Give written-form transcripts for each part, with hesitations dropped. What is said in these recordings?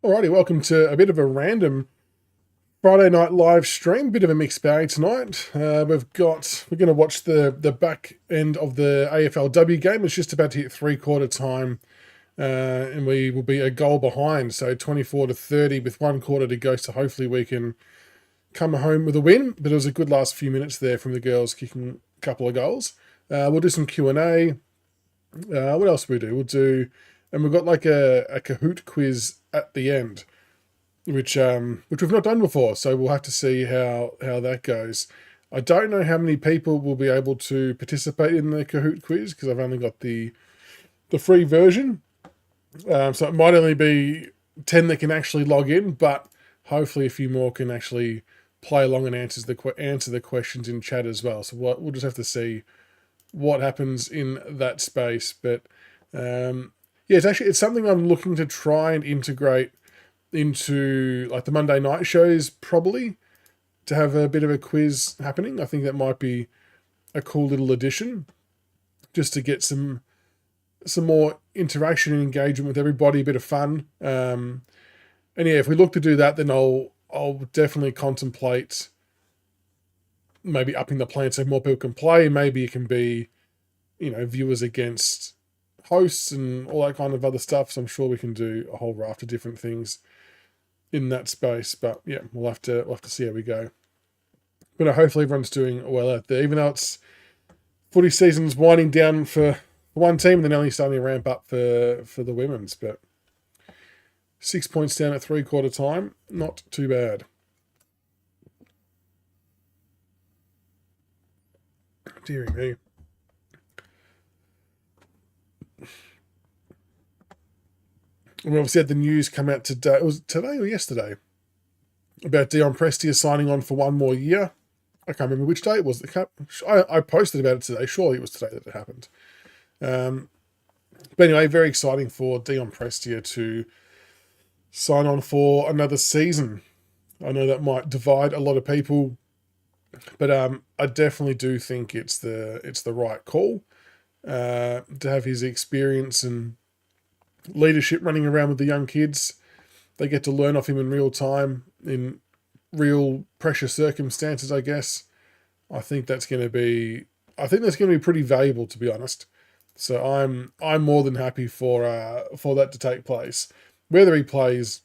Alrighty, welcome to a bit of a random Friday night live stream. Bit of a mixed bag tonight. We're going to watch the back end of the AFLW game. It's just about to hit 3/4 time, and we will be a goal behind. So 24-30 with 1/4 to go. So hopefully we can come home with a win. But it was a good last few minutes there from the girls kicking a couple of goals. We'll do some Q&A. What else will we do? And we've got like a Kahoot quiz at the end, which we've not done before, so we'll have to see how that goes. I don't know how many people will be able to participate in the Kahoot quiz because I've only got the free version, so it might only be 10 that can actually log in, but hopefully a few more can actually play along and answer the questions in chat as well. So we'll just have to see what happens in that space, but yeah, it's something I'm looking to try and integrate into like the Monday night shows, probably, to have a bit of a quiz happening. I think that might be a cool little addition, just to get some more interaction and engagement with everybody, a bit of fun. And yeah, if we look to do that, then I'll definitely contemplate maybe upping the plan so more people can play. Maybe it can be, viewers against hosts and all that kind of other stuff. So I'm sure we can do a whole raft of different things in that space. But yeah, we'll have to see how we go. But hopefully everyone's doing well out there, even though it's footy season's winding down for one team and then only starting to ramp up for the women's. But 6 points down at 3/4 time, not too bad. Deary me. We obviously had the news come out today. Was it today or yesterday? About Dion Prestia signing on for one more year. I can't remember which day it was. I posted about it today. Surely it was today that it happened. But anyway, very exciting for Dion Prestia to sign on for another season. I know that might divide a lot of people, but I definitely do think it's the right call to have his experience and leadership running around with the young kids. They get to learn off him in real time, in real pressure circumstances, I guess. I think that's going to be pretty valuable, to be honest. So I'm more than happy for that to take place. Whether he plays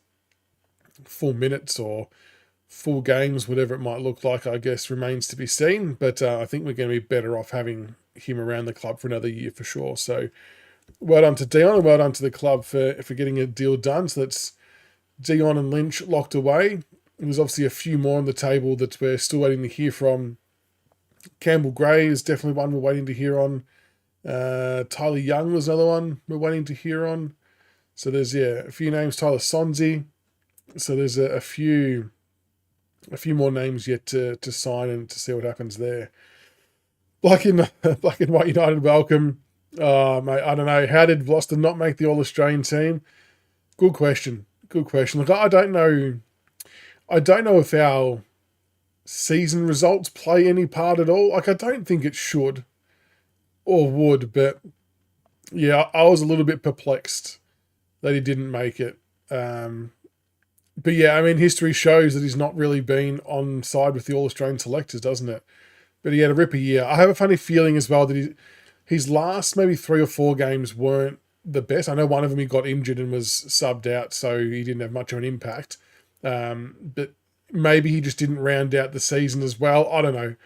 full minutes or full games, whatever it might look like, I guess remains to be seen. But I think we're going to be better off having him around the club for another year for sure. So well done to Dion and well done to the club for getting a deal done. So that's Dion and Lynch locked away. There's obviously a few more on the table that we're still waiting to hear from. Campbell Gray is definitely one we're waiting to hear on. Tyler Young was another one we're waiting to hear on. So there's a few names. Tyler Sonzi. So there's a few more names yet to sign and to see what happens there. Black and White United, welcome. Mate, I don't know. How did Gloucester not make the All-Australian team? Good question. Look, I don't know if our season results play any part at all. Like, I don't think it should or would, but yeah, I was a little bit perplexed that he didn't make it. But yeah, I mean, history shows that he's not really been on side with the All-Australian selectors, doesn't it? But he had a ripper year. I have a funny feeling as well that his last maybe 3 or 4 games weren't the best. I know one of them he got injured and was subbed out, so he didn't have much of an impact. But maybe he just didn't round out the season as well. I don't know.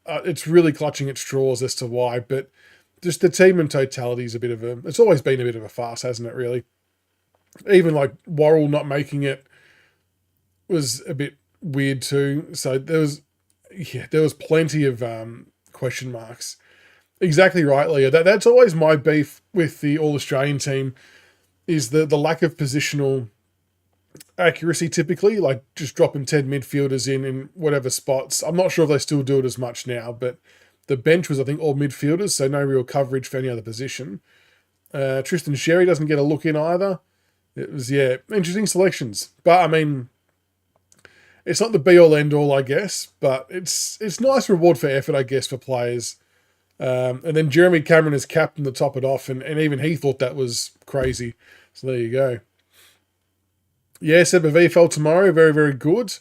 It's really clutching at straws as to why, but just the team in totality is it's always been a bit of a farce, hasn't it, really? Even like Worrell not making it was a bit weird too. So there was plenty of question marks. Exactly right, Leo. That's always my beef with the All-Australian team, is the lack of positional accuracy typically, like just dropping 10 midfielders in whatever spots. I'm not sure if they still do it as much now, but the bench was, I think, all midfielders, so no real coverage for any other position. Tristan Sherry doesn't get a look in either. It was, interesting selections. But, I mean, it's not the be-all, end-all, I guess, but it's nice reward for effort, I guess, for players. And then Jeremy Cameron is captain to top it off, and even he thought that was crazy. So there you go. Yeah, Seb, VFL tomorrow. Very, very good.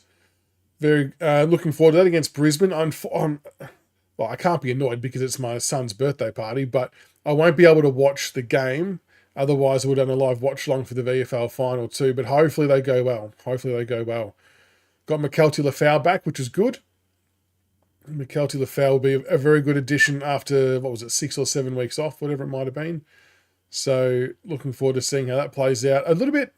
Very looking forward to that against Brisbane. Well, I can't be annoyed because it's my son's birthday party, but I won't be able to watch the game. Otherwise, I would have done a live watch along for the VFL final too. But hopefully they go well. Hopefully they go well. Got McKelty Lafau back, which is good. McKelty Lafau will be a very good addition after, 6 or 7 weeks off, whatever it might have been. So looking forward to seeing how that plays out. A little bit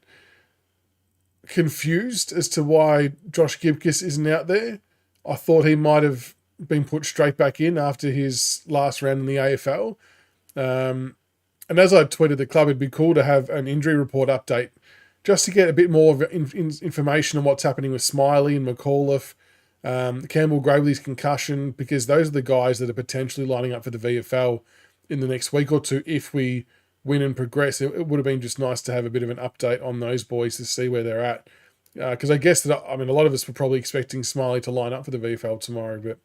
confused as to why Josh Gibcus isn't out there. I thought he might have been put straight back in after his last round in the AFL. And as I tweeted the club, it'd be cool to have an injury report update just to get a bit more of information on what's happening with Smiley and McAuliffe, Campbell Gravely's concussion, because those are the guys that are potentially lining up for the VFL in the next week or two if we win and progress. It would have been just nice to have a bit of an update on those boys to see where they're at. Because I guess that, a lot of us were probably expecting Smiley to line up for the VFL tomorrow, but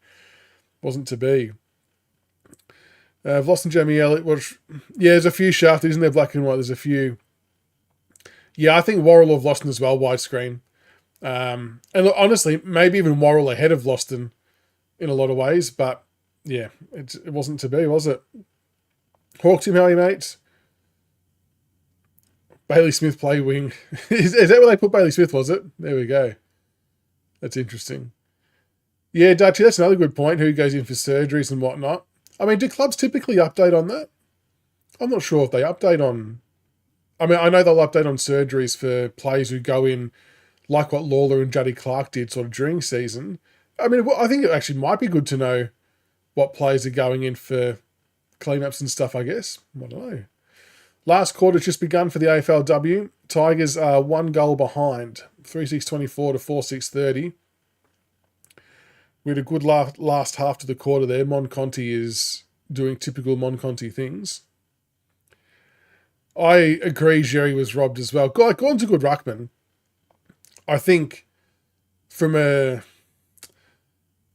wasn't to be. I've lost in Jamie Elliott. There's a few shafted, isn't there? Black and white, there's a few. Yeah, I think Worrell have Loston as well, widescreen. And look, honestly, maybe even Worrell ahead of Loston in a lot of ways, but yeah, it wasn't to be, was it? Hawk Team, how are you, mates? Bailey Smith play wing. Is that where they put Bailey Smith, was it? There we go. That's interesting. Yeah, Dutchy, that's another good point. Who goes in for surgeries and whatnot. Do clubs typically update on that? I'm not sure if they update on... I know they'll update on surgeries for players who go in, like what Lawler and Juddy Clark did sort of during season. I think it actually might be good to know what players are going in for cleanups and stuff, I guess. I don't know. Last quarter's just begun for the AFLW. Tigers are 1 goal behind, 3-6-24 to 4-6-30. We had a good last half to the quarter there. Monconti is doing typical Monconti things. I agree Jerry was robbed as well. Gordon's a good ruckman. I think from an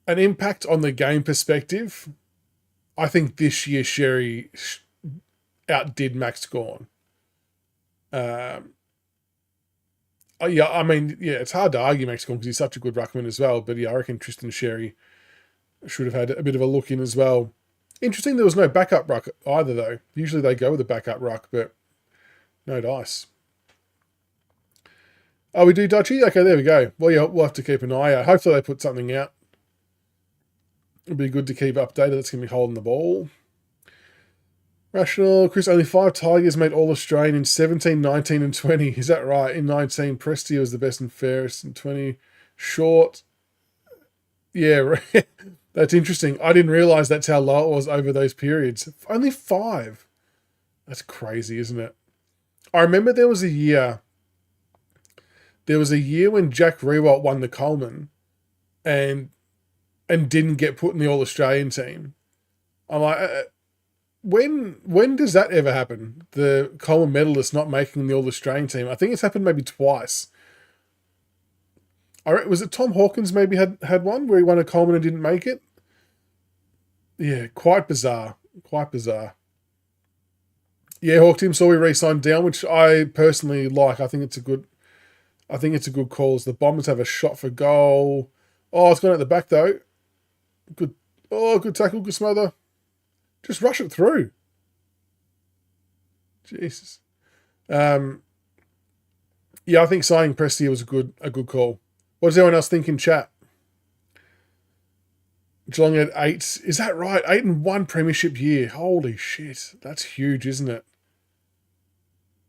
impact on the game perspective, I think this year Sherry outdid Max Gawn. It's hard to argue Max Gawn because he's such a good ruckman as well. But yeah, I reckon Tristan Sherry should have had a bit of a look in as well. Interesting, there was no backup ruck either, though. Usually they go with a backup ruck, but no dice. Oh, we do Dutchy? Okay, there we go. Well, yeah, we'll have to keep an eye out. Hopefully they put something out. It'll be good to keep updated. That's going to be holding the ball. Rational, Chris, only 5 Tigers made All-Australian in 17, 19 and 20. Is that right? In 19, Prestia was the best and fairest. In 20, Short. Yeah, that's interesting. I didn't realise that's how low it was over those periods. Only 5. That's crazy, isn't it? I remember there was a year when Jack Rewalt won the Coleman and didn't get put in the All-Australian team. I'm like, when does that ever happen? The Coleman medalist not making the All-Australian team. I think it's happened maybe twice. Was it Tom Hawkins maybe had one where he won a Coleman and didn't make it? Yeah, quite bizarre. Quite bizarre. Yeah, Hawk Team saw we re-signed Dion, which I personally like. I think it's a good call. As the Bombers have a shot for goal. Oh, it's gone at the back though. Good. Oh, good tackle, good smother. Just rush it through. Jesus. Yeah, I think signing Prestia was a good call. What does everyone else think in chat? Geelong had 8. Is that right? 8 and 1 premiership year. Holy shit. That's huge, isn't it?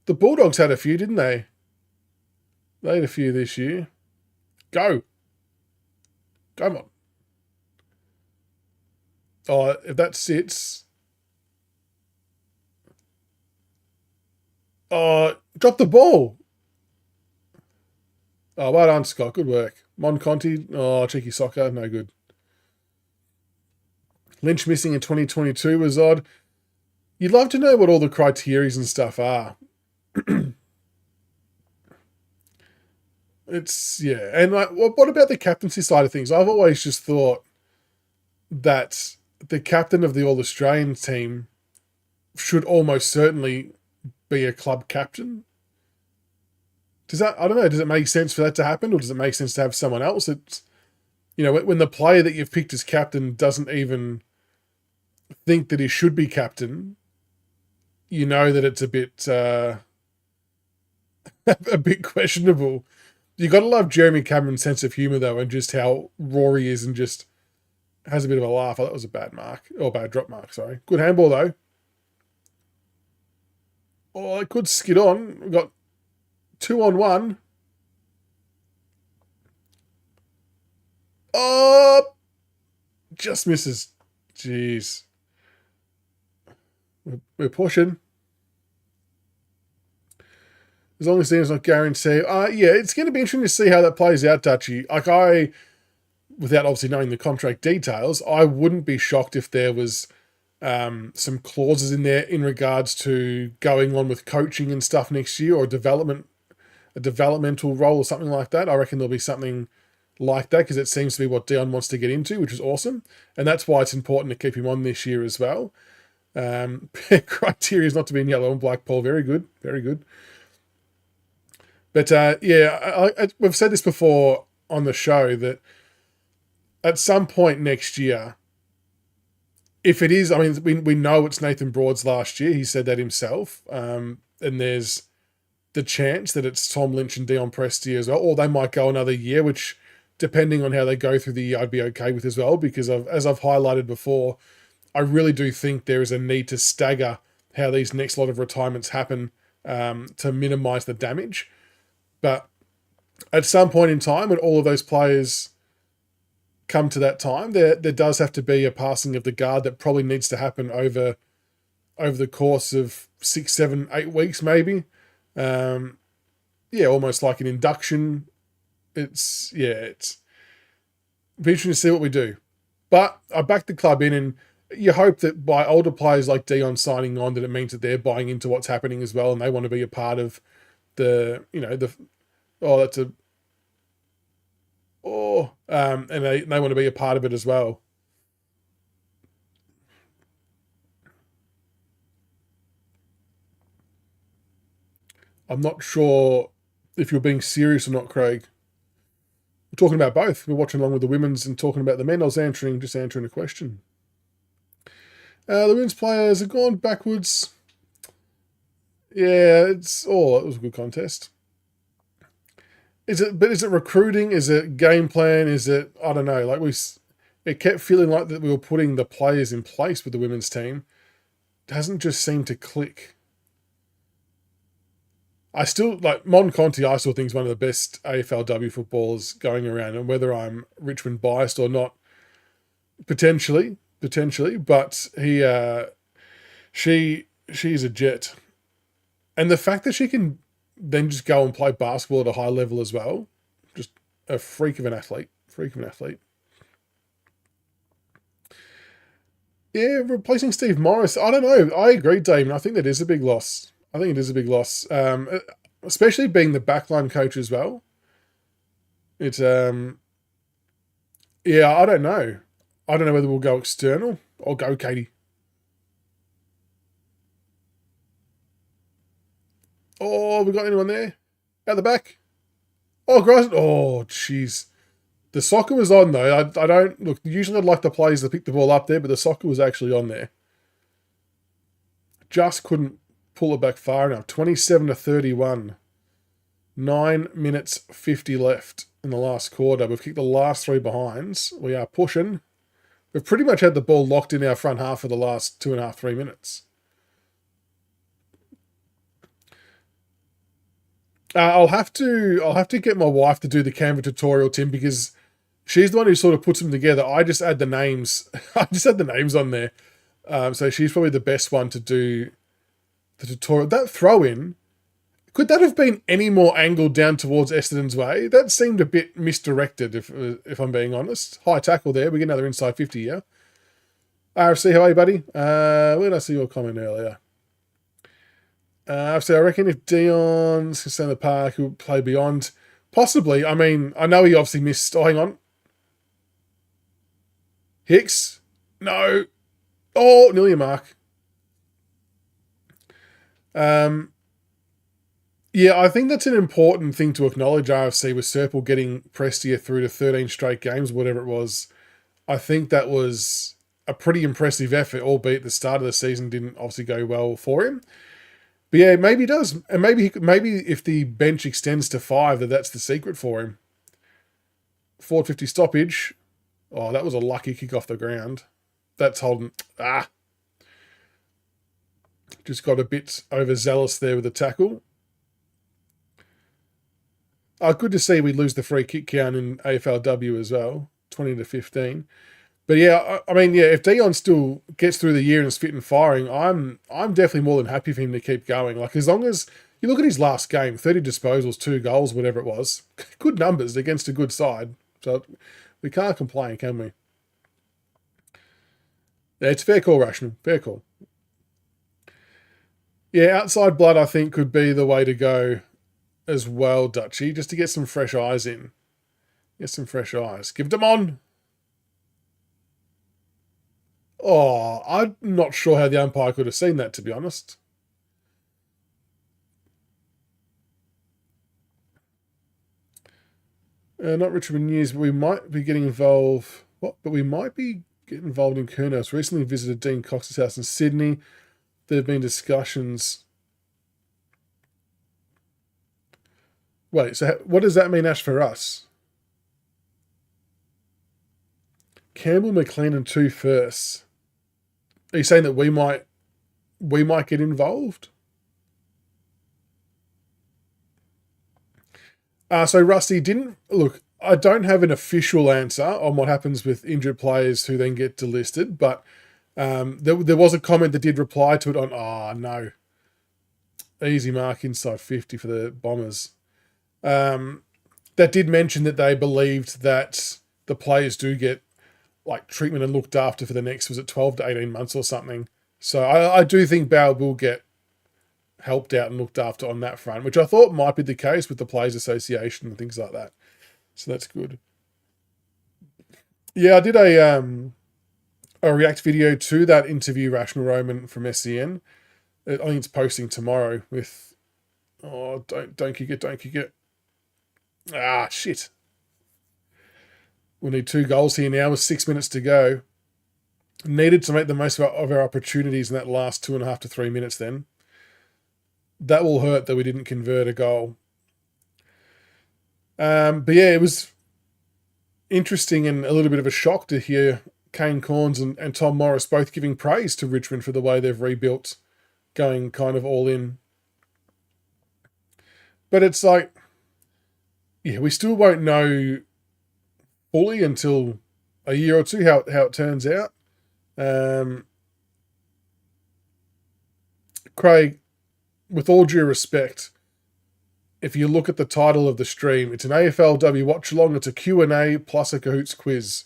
The Bulldogs had a few, didn't they? They had a few this year. Go. Come on. Oh, if that sits. Oh, drop the ball. Oh, well done, Scott. Good work. Monconti. Oh, cheeky soccer. No good. Lynch missing in 2022 was odd. You'd love to know what all the criteria and stuff are. It's, yeah. And like, what about the captaincy side of things? I've always just thought that the captain of the All-Australian team should almost certainly be a club captain. Does that, I don't know, does it make sense for that to happen, or does it make sense to have someone else? It's, when the player that you've picked as captain doesn't even think that he should be captain, that it's a bit a bit questionable. You got to love Jeremy Cameron's sense of humour though, and just how raw he is, and just has a bit of a laugh. Oh, that was a bad mark, or bad drop mark. Sorry, good handball though. Oh, it could skid on. We've got 2-on-1. Oh, just misses. Jeez. We're pushing. As long as Dion's not guaranteed. Yeah, it's going to be interesting to see how that plays out, Dutchy. Without obviously knowing the contract details, I wouldn't be shocked if there was some clauses in there in regards to going on with coaching and stuff next year, or a developmental role or something like that. I reckon there'll be something like that, because it seems to be what Dion wants to get into, which is awesome. And that's why it's important to keep him on this year as well. Criteria is not to be in yellow and black, Paul. Very good. Very good. But we've said this before on the show, that at some point next year, if it is, I mean, we know it's Nathan Broad's last year. He said that himself. And there's the chance that it's Tom Lynch and Dion Prestia as well, or they might go another year, which, depending on how they go through the year, I'd be okay with as well, because as I've highlighted before, I really do think there is a need to stagger how these next lot of retirements happen, to minimise the damage. But at some point in time, when all of those players come to that time, there does have to be a passing of the guard that probably needs to happen over the course of 6, 7, 8 weeks, maybe. Almost like an induction. It's be interesting to see what we do. But I backed the club in, and you hope that by older players like Dion signing on, that it means that they're buying into what's happening as well, and they want to be a part of and they want to be a part of it as well. I'm not sure if you're being serious or not, Craig. We're talking about both. We're watching along with the women's and talking about the men. I was just answering a question. The women's players have gone backwards. Yeah, it was a good contest. Is it recruiting? Is it game plan? Is it, I don't know, it kept feeling like that we were putting the players in place with the women's team. It hasn't just seemed to click. I still, Mon Conti, I still think is one of the best AFLW footballers going around, and whether I'm Richmond biased or not, potentially, but she's a jet. And the fact that she can then just go and play basketball at a high level as well, just a freak of an athlete. Yeah, replacing Steve Morris, I don't know. I agree, Damon. I think that is a big loss. Especially being the backline coach as well. It's I don't know. I don't know whether we'll go external or go Katie. Oh, we got anyone there? Out the back? Oh, Gross. Oh, jeez. The soccer was on, though. I don't... Look, usually I'd like the players to pick the ball up there, but the soccer was actually on there. Just couldn't pull it back far enough. 27-31. 9 minutes 50 left in the last quarter. We've kicked the last 3 behinds. We are pushing. We've pretty much had the ball locked in our front half for the last 2.5, 3 minutes. I'll have to get my wife to do the Canva tutorial, Tim, because she's the one who sort of puts them together. I just add the names. I just add the names on there. So she's probably the best one to do the tutorial. That throw in, could that have been any more angled down towards Essendon's way? That seemed a bit misdirected, if I'm being honest. High tackle there. We get another inside 50 here. RFC, how are you, buddy? Where did I see your comment earlier? So I reckon if Dion's can stay in the park, he'll play beyond. Possibly. I mean, I know he obviously missed... Oh, hang on. Hicks? No. Oh, nearly a mark. Yeah, I think that's an important thing to acknowledge, RFC, with Serple getting Prestia through to 13 straight games, whatever it was. I think that was a pretty impressive effort, albeit the start of the season didn't obviously go well for him. But yeah, maybe he does. And maybe if the bench extends to 5, that's the secret for him. 450 stoppage. Oh, that was a lucky kick off the ground. That's holding. Just got a bit overzealous there with the tackle. Good to see we lose the free kick count in AFLW as well, 20 to 15. But yeah, I mean, yeah, if Dion still gets through the year and is fit and firing, I'm definitely more than happy for him to keep going. Like, as long as you look at his last game, 30 disposals, 2 goals, whatever it was, good numbers against a good side. So we can't complain, can we? Yeah, it's fair call, Rational. Fair call. Yeah, outside blood, I think, could be the way to go as well, Dutchy, just to get some fresh eyes in. Get some fresh eyes. Give them on. Oh, I'm not sure how the umpire could have seen that, to be honest. Not Richmond News, but we might be getting involved. What? But we might be getting involved in Kurnos. Recently visited Dean Cox's house in Sydney. There have been discussions. Wait, so what does that mean, Ash, for us? Campbell, McLean, and 2 firsts. Are you saying that we might get involved? So Rusty didn't look. I don't have an official answer on what happens with injured players who then get delisted, but there was a comment that did reply to it on. Oh no, easy mark inside 50 for the Bombers. That did mention that they believed that the players do get like treatment and looked after for the next, was it 12 to 18 months or something. So I do think Bow will get helped out and looked after on that front, which I thought might be the case with the Players Association and things like that. So that's good. Yeah, I did a React video to that interview, Rational Roman from SCN. I think it's posting tomorrow with, don't kick it. Ah, shit. We'll need 2 goals here now with 6 minutes to go. Needed to make the most of our opportunities in that last 2.5 to 3 minutes then. That will hurt that we didn't convert a goal. But yeah, it was interesting and a little bit of a shock to hear Kane Corns and Tom Morris both giving praise to Richmond for the way they've rebuilt, going kind of all in. But it's like, yeah, we still won't know fully until a year or two how it turns out. Craig, with all due respect, if you look at the title of the stream, it's an AFLW watch-along. It's a Q&A plus a Kahoots quiz.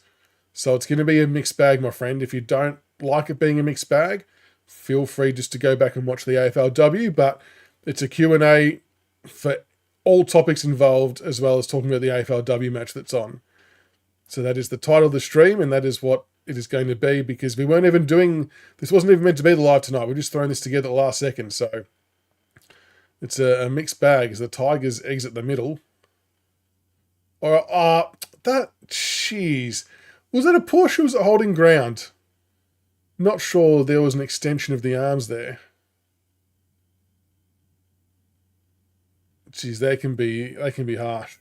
So it's going to be a mixed bag, my friend. If you don't like it being a mixed bag, feel free just to go back and watch the AFLW. But it's a Q&A for all topics involved, as well as talking about the AFLW match that's on. So that is the title of the stream, and that is what it is going to be, because we weren't even doing... This wasn't even meant to be the live tonight. We're just throwing this together at the last second, so... It's a mixed bag as the Tigers exit the middle. Or that, jeez. Was that a push or was it holding ground? Not sure there was an extension of the arms there. Jeez, they can be harsh.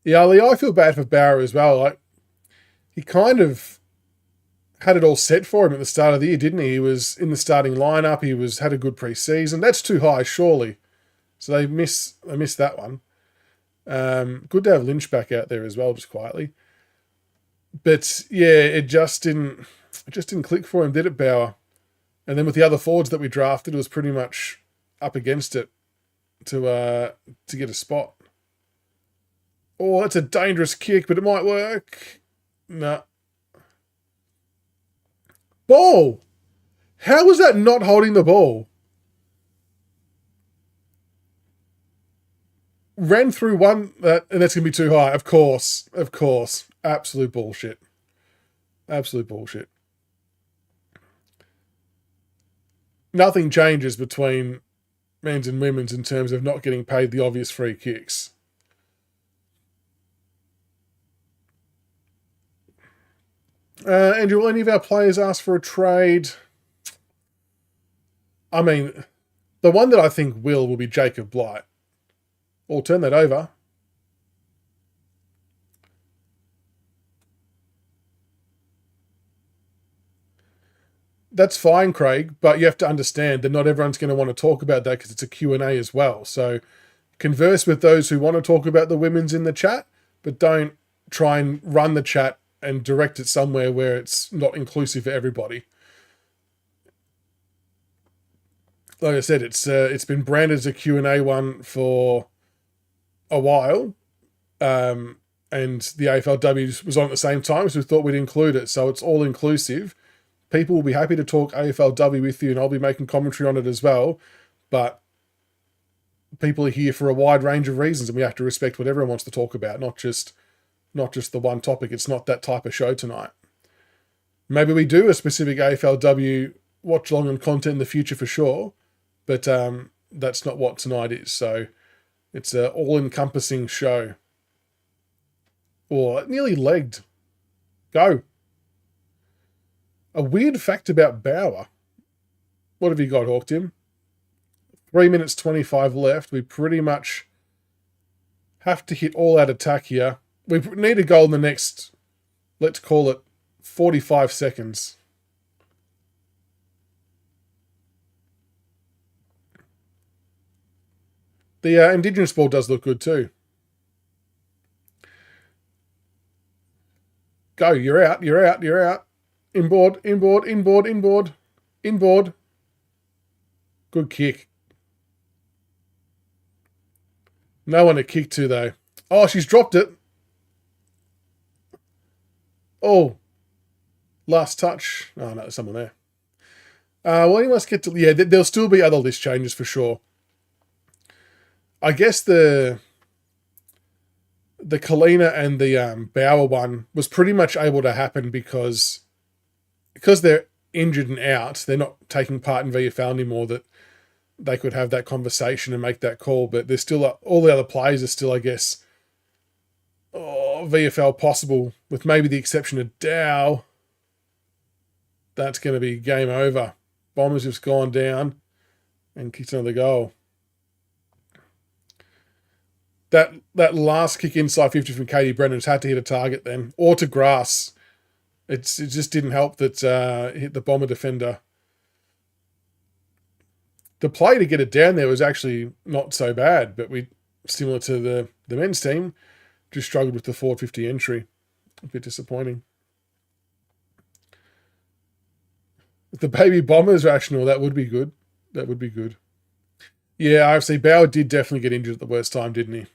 Yeah, Ali, I feel bad for Barrow as well. Like, he kind of had it all set for him at the start of the year, didn't he? He was in the starting lineup. He had a good pre-season. That's too high, surely. So they miss that one. Good to have Lynch back out there as well, just quietly. But yeah, it just didn't click for him, did it, Bauer? And then with the other forwards that we drafted, it was pretty much up against it to get a spot. Oh, that's a dangerous kick, but it might work. No. Ball! How was that not holding the ball? Ran through one, and that's going to be too high. Of course. Absolute bullshit. Nothing changes between men's and women's in terms of not getting paid the obvious free kicks. Andrew, will any of our players ask for a trade? I mean, the one that I think will be Jacob Blight. I'll turn that over. That's fine, Craig, but you have to understand that not everyone's going to want to talk about that because it's a Q&A as well. So converse with those who want to talk about the women's in the chat, but don't try and run the chat and direct it somewhere where it's not inclusive for everybody. Like I said, it's been branded as a Q&A one for a while, and the AFLW was on at the same time, so we thought we'd include it. So it's all inclusive. People will be happy to talk AFLW with you, and I'll be making commentary on it as well. But people are here for a wide range of reasons, and we have to respect what everyone wants to talk about, not just the one topic. It's not that type of show tonight. Maybe we do a specific AFLW watch along and content in the future for sure, but that's not what tonight is. So it's an all-encompassing show. Or nearly legged. Go. A weird fact about Bauer. What have you got, Hawk Tim? 3 minutes 25 left. We pretty much have to hit all-out attack here. We need a goal in the next, let's call it, 45 seconds. The Indigenous ball does look good too. Go, you're out, you're out, you're out. Inboard, inboard, inboard, inboard, inboard. Good kick. No one to kick to, though. Oh, she's dropped it. Oh. Last touch. Oh, no, there's someone there. Well, you must get to... Yeah, there'll still be other list changes for sure. I guess the Kalina and the Bauer one was pretty much able to happen because they're injured and out, they're not taking part in VFL anymore, that they could have that conversation and make that call. But there's still all the other players are still, I guess, VFL possible, with maybe the exception of Dow. That's going to be game over. Bombers have gone down and kicked another goal. That last kick inside 50 from Katie Brennan's had to hit a target then, or to grass. It just didn't help that hit the Bomber defender. The play to get it down there was actually not so bad, but we, similar to the men's team, just struggled with the 450 entry. A bit disappointing. If the baby Bombers rational, that would be good. That would be good. Yeah, AFC Bauer did definitely get injured at the worst time, didn't he?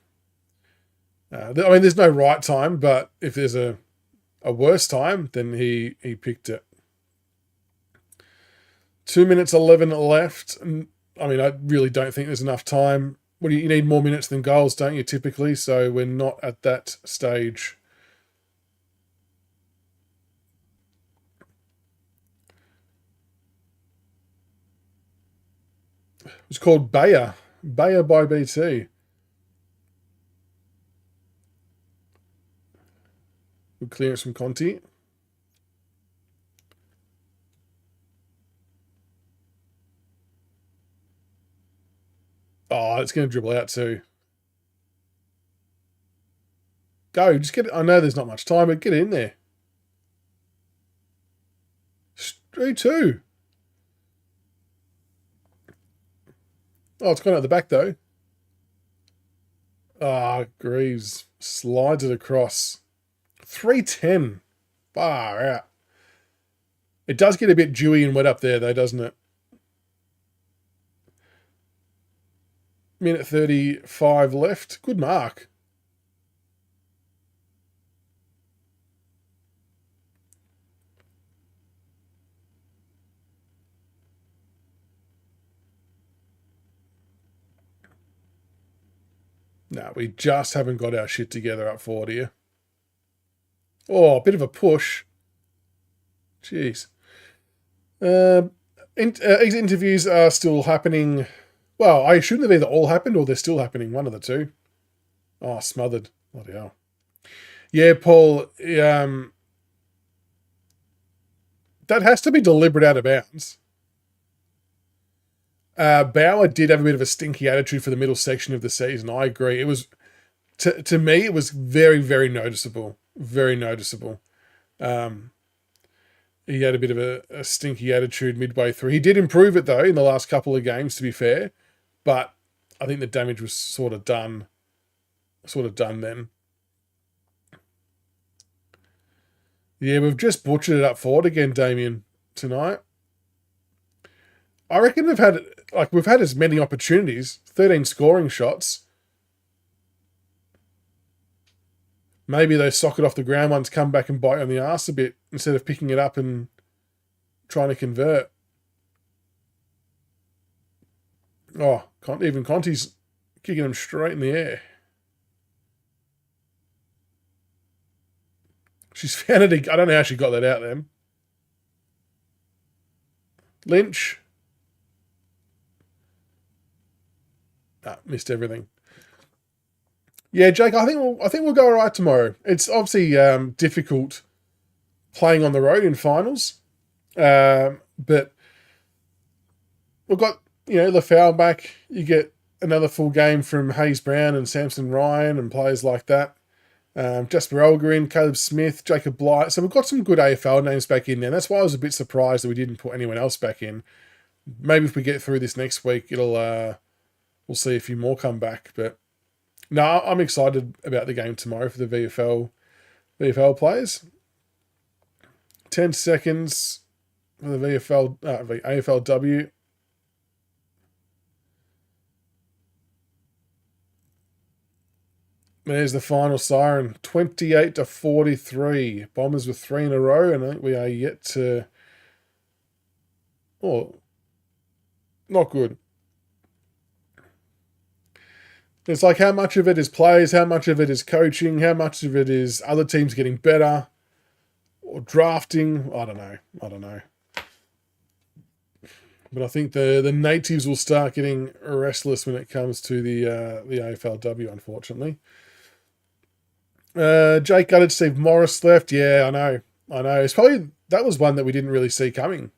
I mean, there's no right time, but if there's a worse time, then he picked it. 2 minutes 11 left. I mean, I really don't think there's enough time. You need more minutes than goals, don't you, typically? So we're not at that stage. It was called Bayer. Bayer by BT. Good clearance from Conti. Oh, it's going to dribble out too. Go, just get it. I know there's not much time, but get in there. 3-2. Oh, it's gone out the back though. Ah, Greaves slides it across. 3:10. Far out. It does get a bit dewy and wet up there though, doesn't it? Minute 35 left. Good mark. No, we just haven't got our shit together up forward here. Oh, a bit of a push. Jeez. Interviews are still happening Well, I shouldn't have either all happened or they're still happening. One of the two. Oh, smothered. Bloody hell. Yeah, Paul. That has to be deliberate out of bounds. Bauer did have a bit of a stinky attitude for the middle section of the season. I agree. It was, to me, it was very, very noticeable. Very noticeable. He had a bit of a stinky attitude midway through. He did improve it, though, in the last couple of games, to be fair. But I think the damage was sort of done then. Yeah, we've just butchered it up forward again, Damien, tonight. I reckon we've had as many opportunities, 13 scoring shots. Maybe those socket off the ground ones come back and bite on the arse a bit instead of picking it up and trying to convert. Oh, even Conti's kicking them straight in the air. She's found it. I don't know how she got that out then. Lynch. Missed everything. Yeah, Jake, I think we'll go all right tomorrow. It's obviously difficult playing on the road in finals, but we've got Lafau back. You get another full game from Hayes Brown and Samson Ryan and players like that. Jasper Olga in, Caleb Smith, Jacob Blight. So we've got some good AFL names back in there. That's why I was a bit surprised that we didn't put anyone else back in. Maybe if we get through this next week, we'll see a few more come back. But no, I'm excited about the game tomorrow for the VFL players. 10 seconds for the AFLW. There's the final siren, 28-43. Bombers with 3 in a row, and I think we are yet to... Oh, not good. It's like how much of it is players, how much of it is coaching, how much of it is other teams getting better, or drafting. I don't know. But I think the natives will start getting restless when it comes to the AFLW, unfortunately. Jake gutted Steve Morris left. Yeah, I know. It's probably, that was one that we didn't really see coming.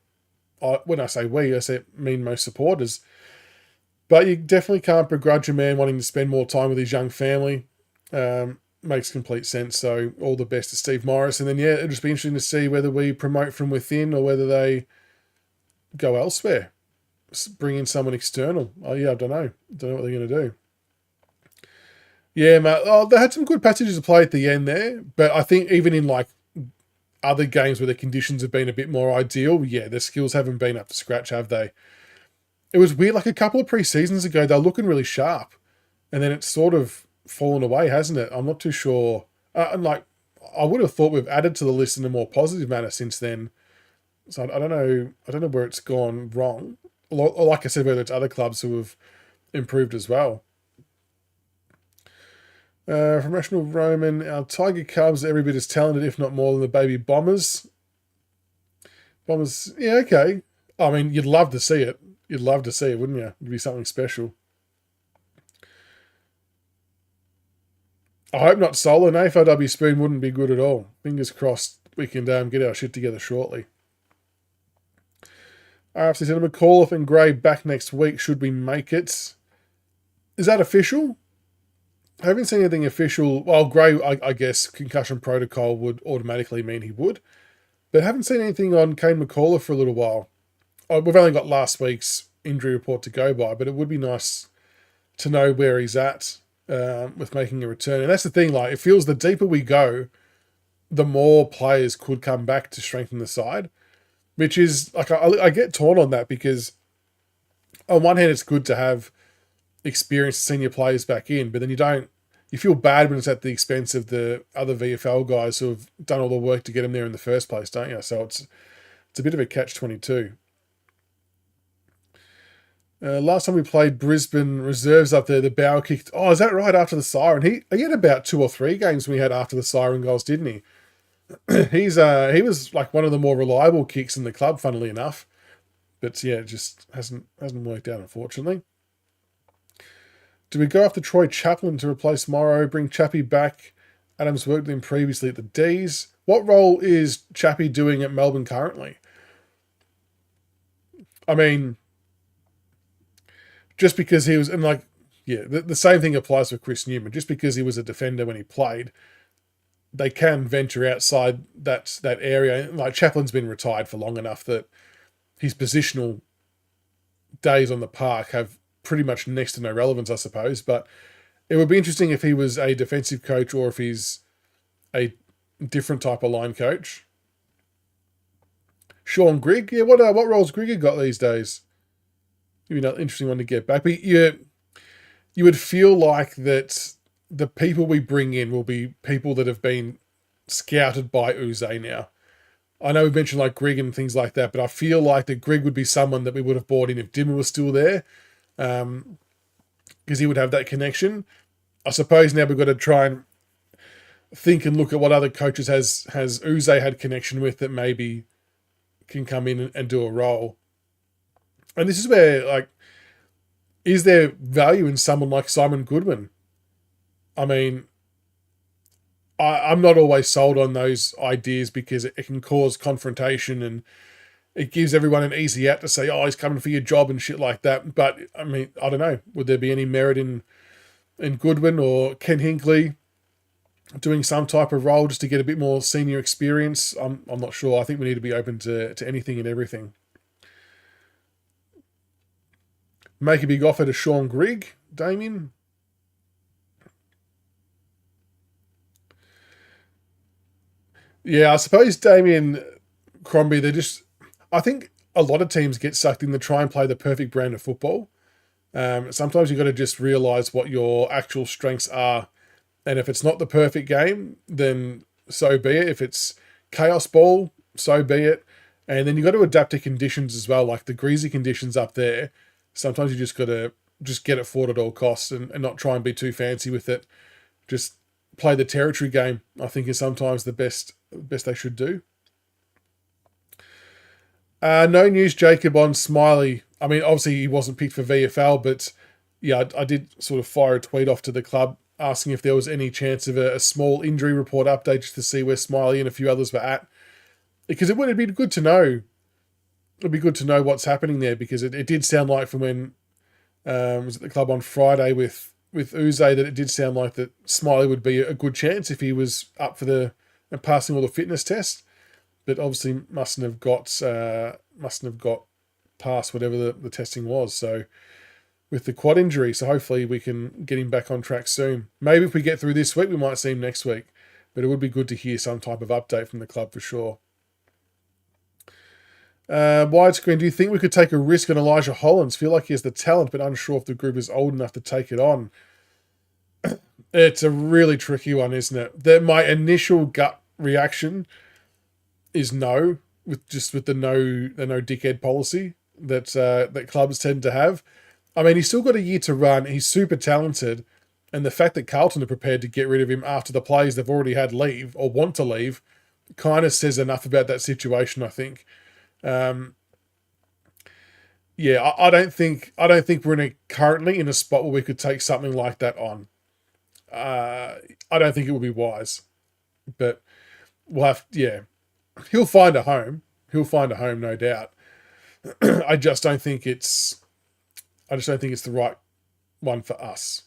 When I say we, I mean most supporters. But you definitely can't begrudge a man wanting to spend more time with his young family. Makes complete sense. So all the best to Steve Morris. And then, yeah, it'll just be interesting to see whether we promote from within or whether they go elsewhere. Bring in someone external. Oh, yeah, I don't know. Don't know what they're going to do. Yeah, mate. Oh, they had some good passages to play at the end there. But I think even in like other games where the conditions have been a bit more ideal, yeah, their skills haven't been up to scratch, have they? It was weird, like a couple of pre-seasons ago, they were looking really sharp. And then it's sort of fallen away, hasn't it? I'm not too sure. I would have thought we've added to the list in a more positive manner since then. So I don't know where it's gone wrong. Or like I said, whether it's other clubs who have improved as well. From Rational Roman, our Tiger Cubs are every bit as talented, if not more, than the baby Bombers. Bombers, yeah, okay. I mean, you'd love to see it. You'd love to see it, wouldn't you? It'd be something special. I hope not solo. An AFLW spoon wouldn't be good at all. Fingers crossed we can get our shit together shortly. RFC Centre McAuliffe and Gray back next week should we make it. Is that official? I haven't seen anything official. Well, Gray, I guess, concussion protocol would automatically mean he would. But I haven't seen anything on Kane McAuliffe for a little while. We've only got last week's injury report to go by, but it would be nice to know where he's at with making a return. And that's the thing, like, it feels the deeper we go, the more players could come back to strengthen the side, which is, like, I get torn on that because on one hand, it's good to have experienced senior players back in, but then you feel bad when it's at the expense of the other VFL guys who have done all the work to get them there in the first place, don't you? So it's a bit of a catch-22. Last time we played Brisbane reserves up there, the Bauer kicked. Oh, is that right? After the siren, he had about 2 or 3 games we had after the siren goals, didn't he? He was like one of the more reliable kicks in the club, funnily enough. But yeah, it just hasn't worked out, unfortunately. Do we go after Troy Chaplin to replace Morrow, bring Chappie back? Adams worked with him previously at the D's. What role is Chappie doing at Melbourne currently? I mean, just because he was, and like, yeah, the same thing applies for Chris Newman. Just because he was a defender when he played, they can venture outside that area. Like Chaplin's been retired for long enough that his positional days on the park have pretty much next to no relevance, I suppose. But it would be interesting if he was a defensive coach or if he's a different type of line coach. Sean Grigg, yeah, what roles Grigg got these days? Maybe an interesting one to get back. But you would feel like that the people we bring in will be people that have been scouted by Uze now. I know we mentioned like Grigg and things like that, but I feel like that Grigg would be someone that we would have brought in if Dimmer was still there, because he would have that connection. I suppose now we've got to try and think and look at what other coaches has Uze had connection with that maybe can come in and do a role. And this is where, like, is there value in someone like Simon Goodwin? I mean, I'm not always sold on those ideas because it can cause confrontation and it gives everyone an easy out to say, oh, he's coming for your job and shit like that. But, I mean, I don't know. Would there be any merit in Goodwin or Ken Hinkley doing some type of role just to get a bit more senior experience? I'm not sure. I think we need to be open to anything and everything. Make a big offer to Sean Grigg, Damien. Yeah, I suppose Damien Crombie, I think a lot of teams get sucked in to try and play the perfect brand of football. Sometimes you've got to just realise what your actual strengths are. And if it's not the perfect game, then so be it. If it's chaos ball, so be it. And then you've got to adapt to conditions as well, like the greasy conditions up there. Sometimes you just got to just get it forward at all costs and not try and be too fancy with it. Just play the territory game, I think, is sometimes the best they should do. No news, Jacob, on Smiley. I mean, obviously he wasn't picked for VFL, but yeah, I did sort of fire a tweet off to the club asking if there was any chance of a small injury report update just to see where Smiley and a few others were at. Because it would be good to know. It'd be good to know what's happening there, because it did sound like from when was at the club on Friday with Uze that it did sound like that Smiley would be a good chance if he was up for passing all the fitness tests, but obviously mustn't have got past whatever the testing was. So with the quad injury, so hopefully we can get him back on track soon. Maybe if we get through this week, we might see him next week, but it would be good to hear some type of update from the club for sure. Widescreen, do you think we could take a risk on Elijah Hollins? Feel like he has the talent, but unsure if the group is old enough to take it on. It's a really tricky one, isn't it? My initial gut reaction is no, with the no dickhead policy that clubs tend to have. I mean, he's still got a year to run. He's super talented, and the fact that Carlton are prepared to get rid of him after the players they've already had leave or want to leave kind of says enough about that situation, I think. Yeah, I don't think we're currently in a spot where we could take something like that on. I don't think it would be wise, but we'll have. Yeah, he'll find a home. He'll find a home, no doubt. I just don't think it's the right one for us.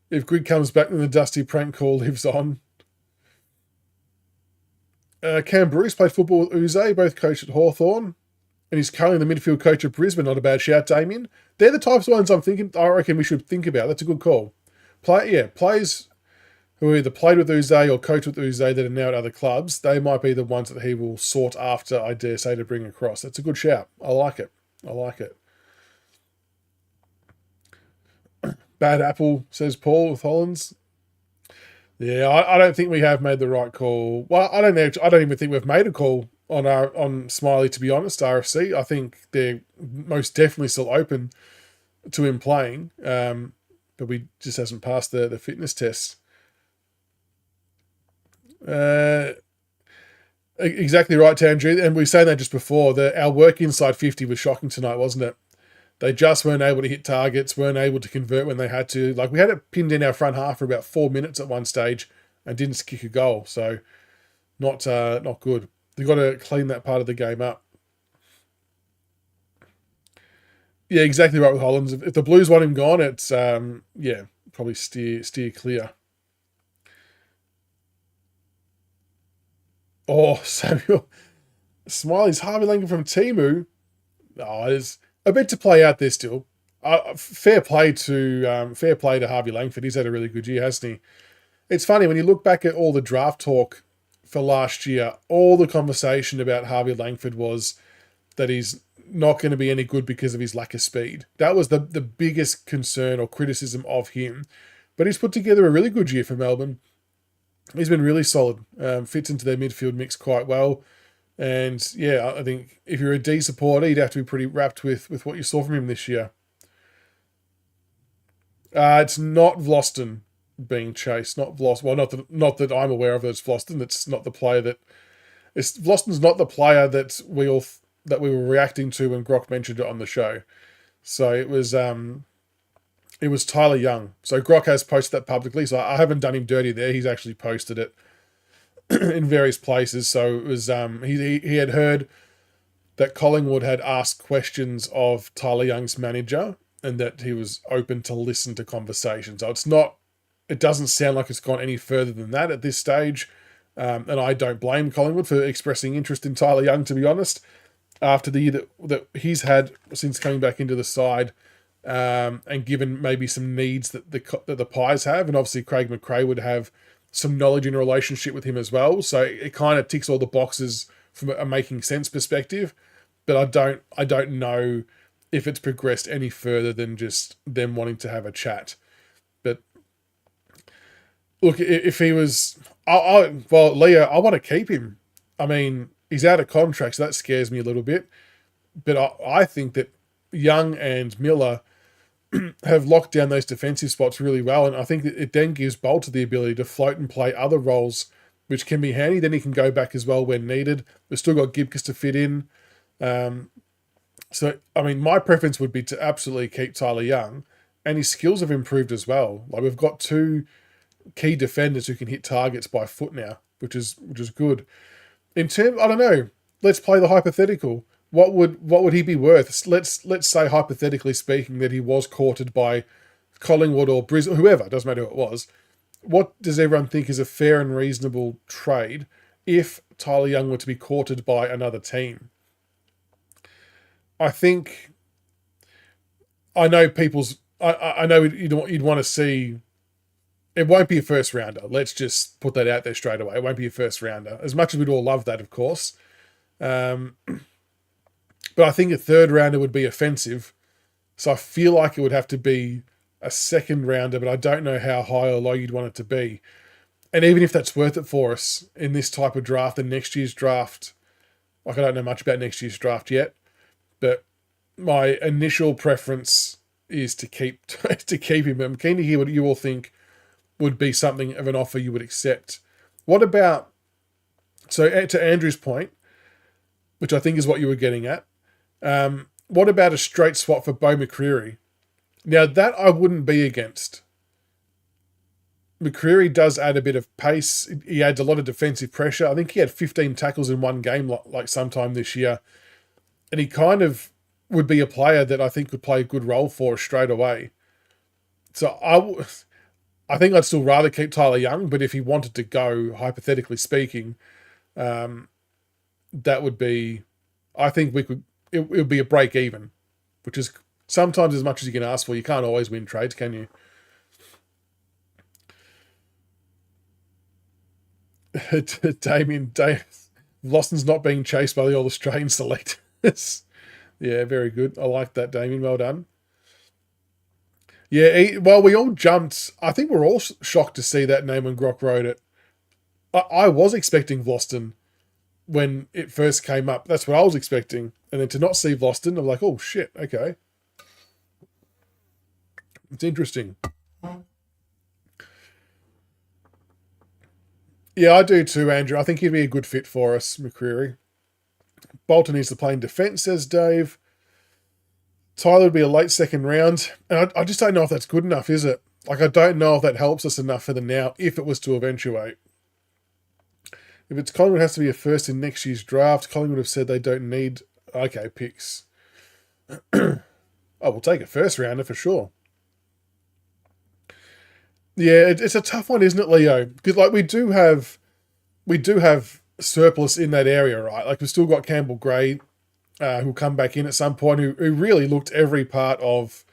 If Grigg comes back, then the Dusty prank call lives on. Cam Bruce played football with Uze, both coached at Hawthorn, and he's currently the midfield coach at Brisbane. Not a bad shout, Damien. They're the types of ones I reckon we should think about. That's a good call. Players who either played with Uze or coached with Uze that are now at other clubs, they might be the ones that he will sought after, I dare say, to bring across. That's a good shout. I like it. Bad apple, says Paul with Hollins. Yeah, I don't think we have made the right call. Well, I don't even think we've made a call on Smiley, to be honest, RFC. I think they're most definitely still open to him playing, but we just hasn't passed the fitness test. Exactly right, Tandrew. And we were saying that just before. Our work inside 50 was shocking tonight, wasn't it? They just weren't able to hit targets, weren't able to convert when they had to. Like, we had it pinned in our front half for about 4 minutes at one stage and didn't kick a goal. So not good. They've got to clean that part of the game up. Yeah, exactly right with Hollands. If the Blues want him gone, it's probably steer clear. Oh, Samuel Smiley's Harvey Langford from Timu. Oh, there's a bit to play out there still. Fair play to Harvey Langford. He's had a really good year, hasn't he? It's funny when you look back at all the draft talk for last year. All the conversation about Harvey Langford was that he's not going to be any good because of his lack of speed. That was the biggest concern or criticism of him. But he's put together a really good year for Melbourne. He's been really solid. Fits into their midfield mix quite well. And yeah, I think if you're a D supporter, you'd have to be pretty rapt with what you saw from him this year. It's not Vlosten being chased, not Vlosten. Well, not that I'm aware of. It's Vlosten. It's not the player that. Vlosten's not the player that we were reacting to when Grock mentioned it on the show. So it was Tyler Young. So Grock has posted that publicly. So I haven't done him dirty there. He's actually posted it in various places. So it was he had heard that Collingwood had asked questions of Tyler Young's manager and that he was open to listen to conversations. So it doesn't sound like it's gone any further than that at this stage. And I don't blame Collingwood for expressing interest in Tyler Young, to be honest, after the year that he's had since coming back into the side, and given maybe some needs that the Pies have. And obviously Craig McRae would have some knowledge in a relationship with him as well. So it kind of ticks all the boxes from a making sense perspective. But I don't know if it's progressed any further than just them wanting to have a chat. But look, if he was, Leo, I want to keep him. I mean, he's out of contract, so that scares me a little bit. But I think that Young and Miller have locked down those defensive spots really well, and I think that it then gives Bolter the ability to float and play other roles, which can be handy. Then he can go back as well when needed. We've still got Gibcus to fit in. So, I mean, my preference would be to absolutely keep Tyler Young, and his skills have improved as well. Like, we've got two key defenders who can hit targets by foot now, which is good. I don't know. Let's play the hypothetical. What would he be worth? Let's say, hypothetically speaking, that he was courted by Collingwood or Brisbane, whoever, doesn't matter who it was. What does everyone think is a fair and reasonable trade if Tyler Young were to be courted by another team? I think, I know you'd want to see, it won't be a first rounder. Let's just put that out there straight away. It won't be a first rounder. As much as we'd all love that, of course. But I think a third rounder would be offensive. So I feel like it would have to be a second rounder, but I don't know how high or low you'd want it to be. And even if that's worth it for us in this type of draft and next year's draft, like, I don't know much about next year's draft yet, but my initial preference is to keep him. I'm keen to hear what you all think would be something of an offer you would accept. What about, so to Andrew's point, which I think is what you were getting at, what about a straight swap for Beau McCreary? Now, that I wouldn't be against. McCreary does add a bit of pace. He adds a lot of defensive pressure. I think he had 15 tackles in one game like sometime this year. And he kind of would be a player that I think could play a good role for us straight away. So I think I'd still rather keep Tyler Young, but if he wanted to go, hypothetically speaking, that would be, I think it would be a break even, which is sometimes as much as you can ask for. You can't always win trades, can you? Damien, Lawson's not being chased by the All Australian select. Yeah, very good. I like that, Damien. Well done. Yeah, well, we all jumped. I think we're all shocked to see that name when Grock wrote it. I was expecting Vlosten when it first came up. That's what I was expecting. And then to not see Vlosten, I'm like, oh, shit, okay. It's interesting. Yeah, I do too, Andrew. I think he'd be a good fit for us, McCreary. Bolton needs to play in defence, says Dave. Tyler would be a late second round, and I just don't know if that's good enough, is it? Like, I don't know if that helps us enough for the now, if it was to eventuate. If it's Collingwood has to be a first in next year's draft, Collingwood have said they don't need, okay, picks. Oh, we'll take a first rounder for sure. Yeah, it's a tough one, isn't it, Leo? Because like we do have surplus in that area, right? Like we've still got Campbell Gray, who'll come back in at some point, who really looked every part of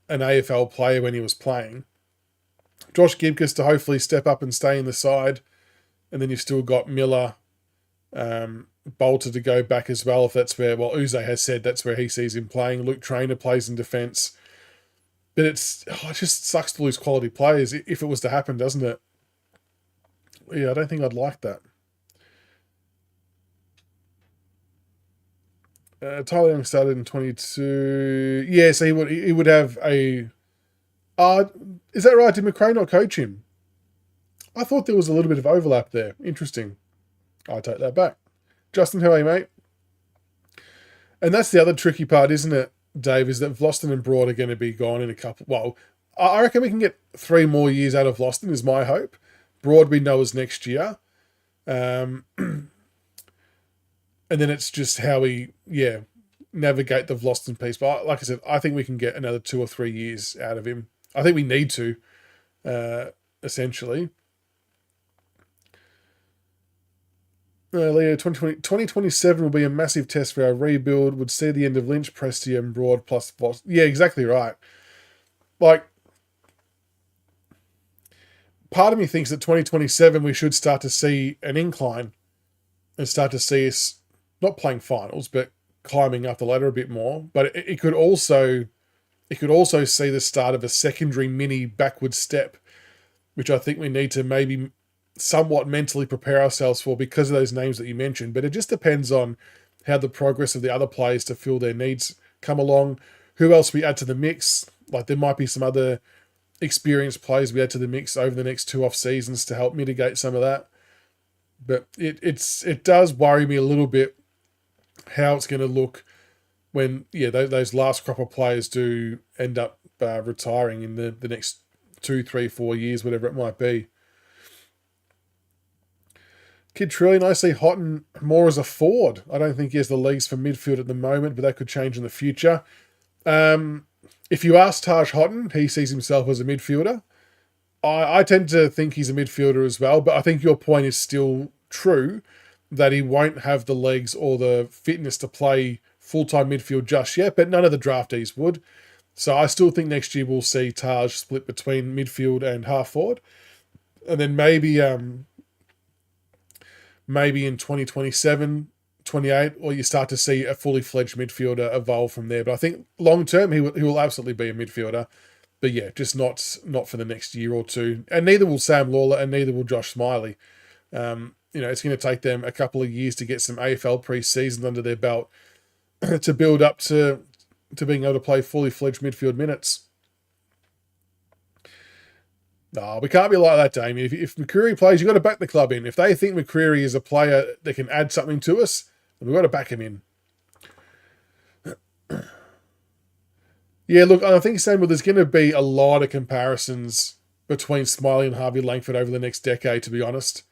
an AFL player when he was playing. Josh Gibcus to hopefully step up and stay in the side. And then you've still got Miller, Bolter to go back as well, if that's where, well, Uze has said that's where he sees him playing. Luke Traynor plays in defence. But it just sucks to lose quality players if it was to happen, doesn't it? Yeah, I don't think I'd like that. Tyler Young started in 22. Yeah, so he would have a... is that right? Did McRae not coach him? I thought there was a little bit of overlap there. Interesting. I take that back. Justin, how are you, mate? And that's the other tricky part, isn't it, Dave, is that Vlosten and Broad are going to be gone in a couple... Well, I reckon we can get 3 more years out of Vlosten, is my hope. Broad we know is next year. And then it's just how we, navigate the Vlosten piece. But like I said, I think we can get another 2 or 3 years out of him. I think we need to, essentially. Leo, 2027 will be a massive test for our rebuild. Would see the end of Lynch, Prestia, and Broad plus Vlosten. Yeah, exactly right. Like, part of me thinks that 2027 we should start to see an incline and start to see us not playing finals, but climbing up the ladder a bit more. But it could also see the start of a secondary mini backward step, which I think we need to maybe somewhat mentally prepare ourselves for because of those names that you mentioned. But it just depends on how the progress of the other players to fill their needs come along. Who else we add to the mix? Like there might be some other experienced players we add to the mix over the next 2 off seasons to help mitigate some of that. But it does worry me a little bit how it's going to look when those last crop of players do end up retiring in the next 2, 3, 4 years, whatever it might be. Kid Trillion, I see Houghton more as a forward. I don't think he has the legs for midfield at the moment, but that could change in the future. If you ask Taj Houghton, he sees himself as a midfielder. I tend to think he's a midfielder as well, but I think your point is still true that he won't have the legs or the fitness to play full-time midfield just yet, but none of the draftees would. So I still think next year we'll see Taj split between midfield and half forward. And then maybe in 2027, 28, or you start to see a fully fledged midfielder evolve from there. But I think long term he will absolutely be a midfielder. But yeah, just not for the next year or two. And neither will Sam Lawler and neither will Josh Smiley. It's going to take them a couple of years to get some AFL pre-seasons under their belt to build up to being able to play fully fledged midfield minutes. No, we can't be like that, Damien. If McCreery plays, you've got to back the club in. If they think McCreery is a player that can add something to us, then we've got to back him in. Yeah, look, I think, Samuel, there's going to be a lot of comparisons between Smiley and Harvey Langford over the next decade, to be honest.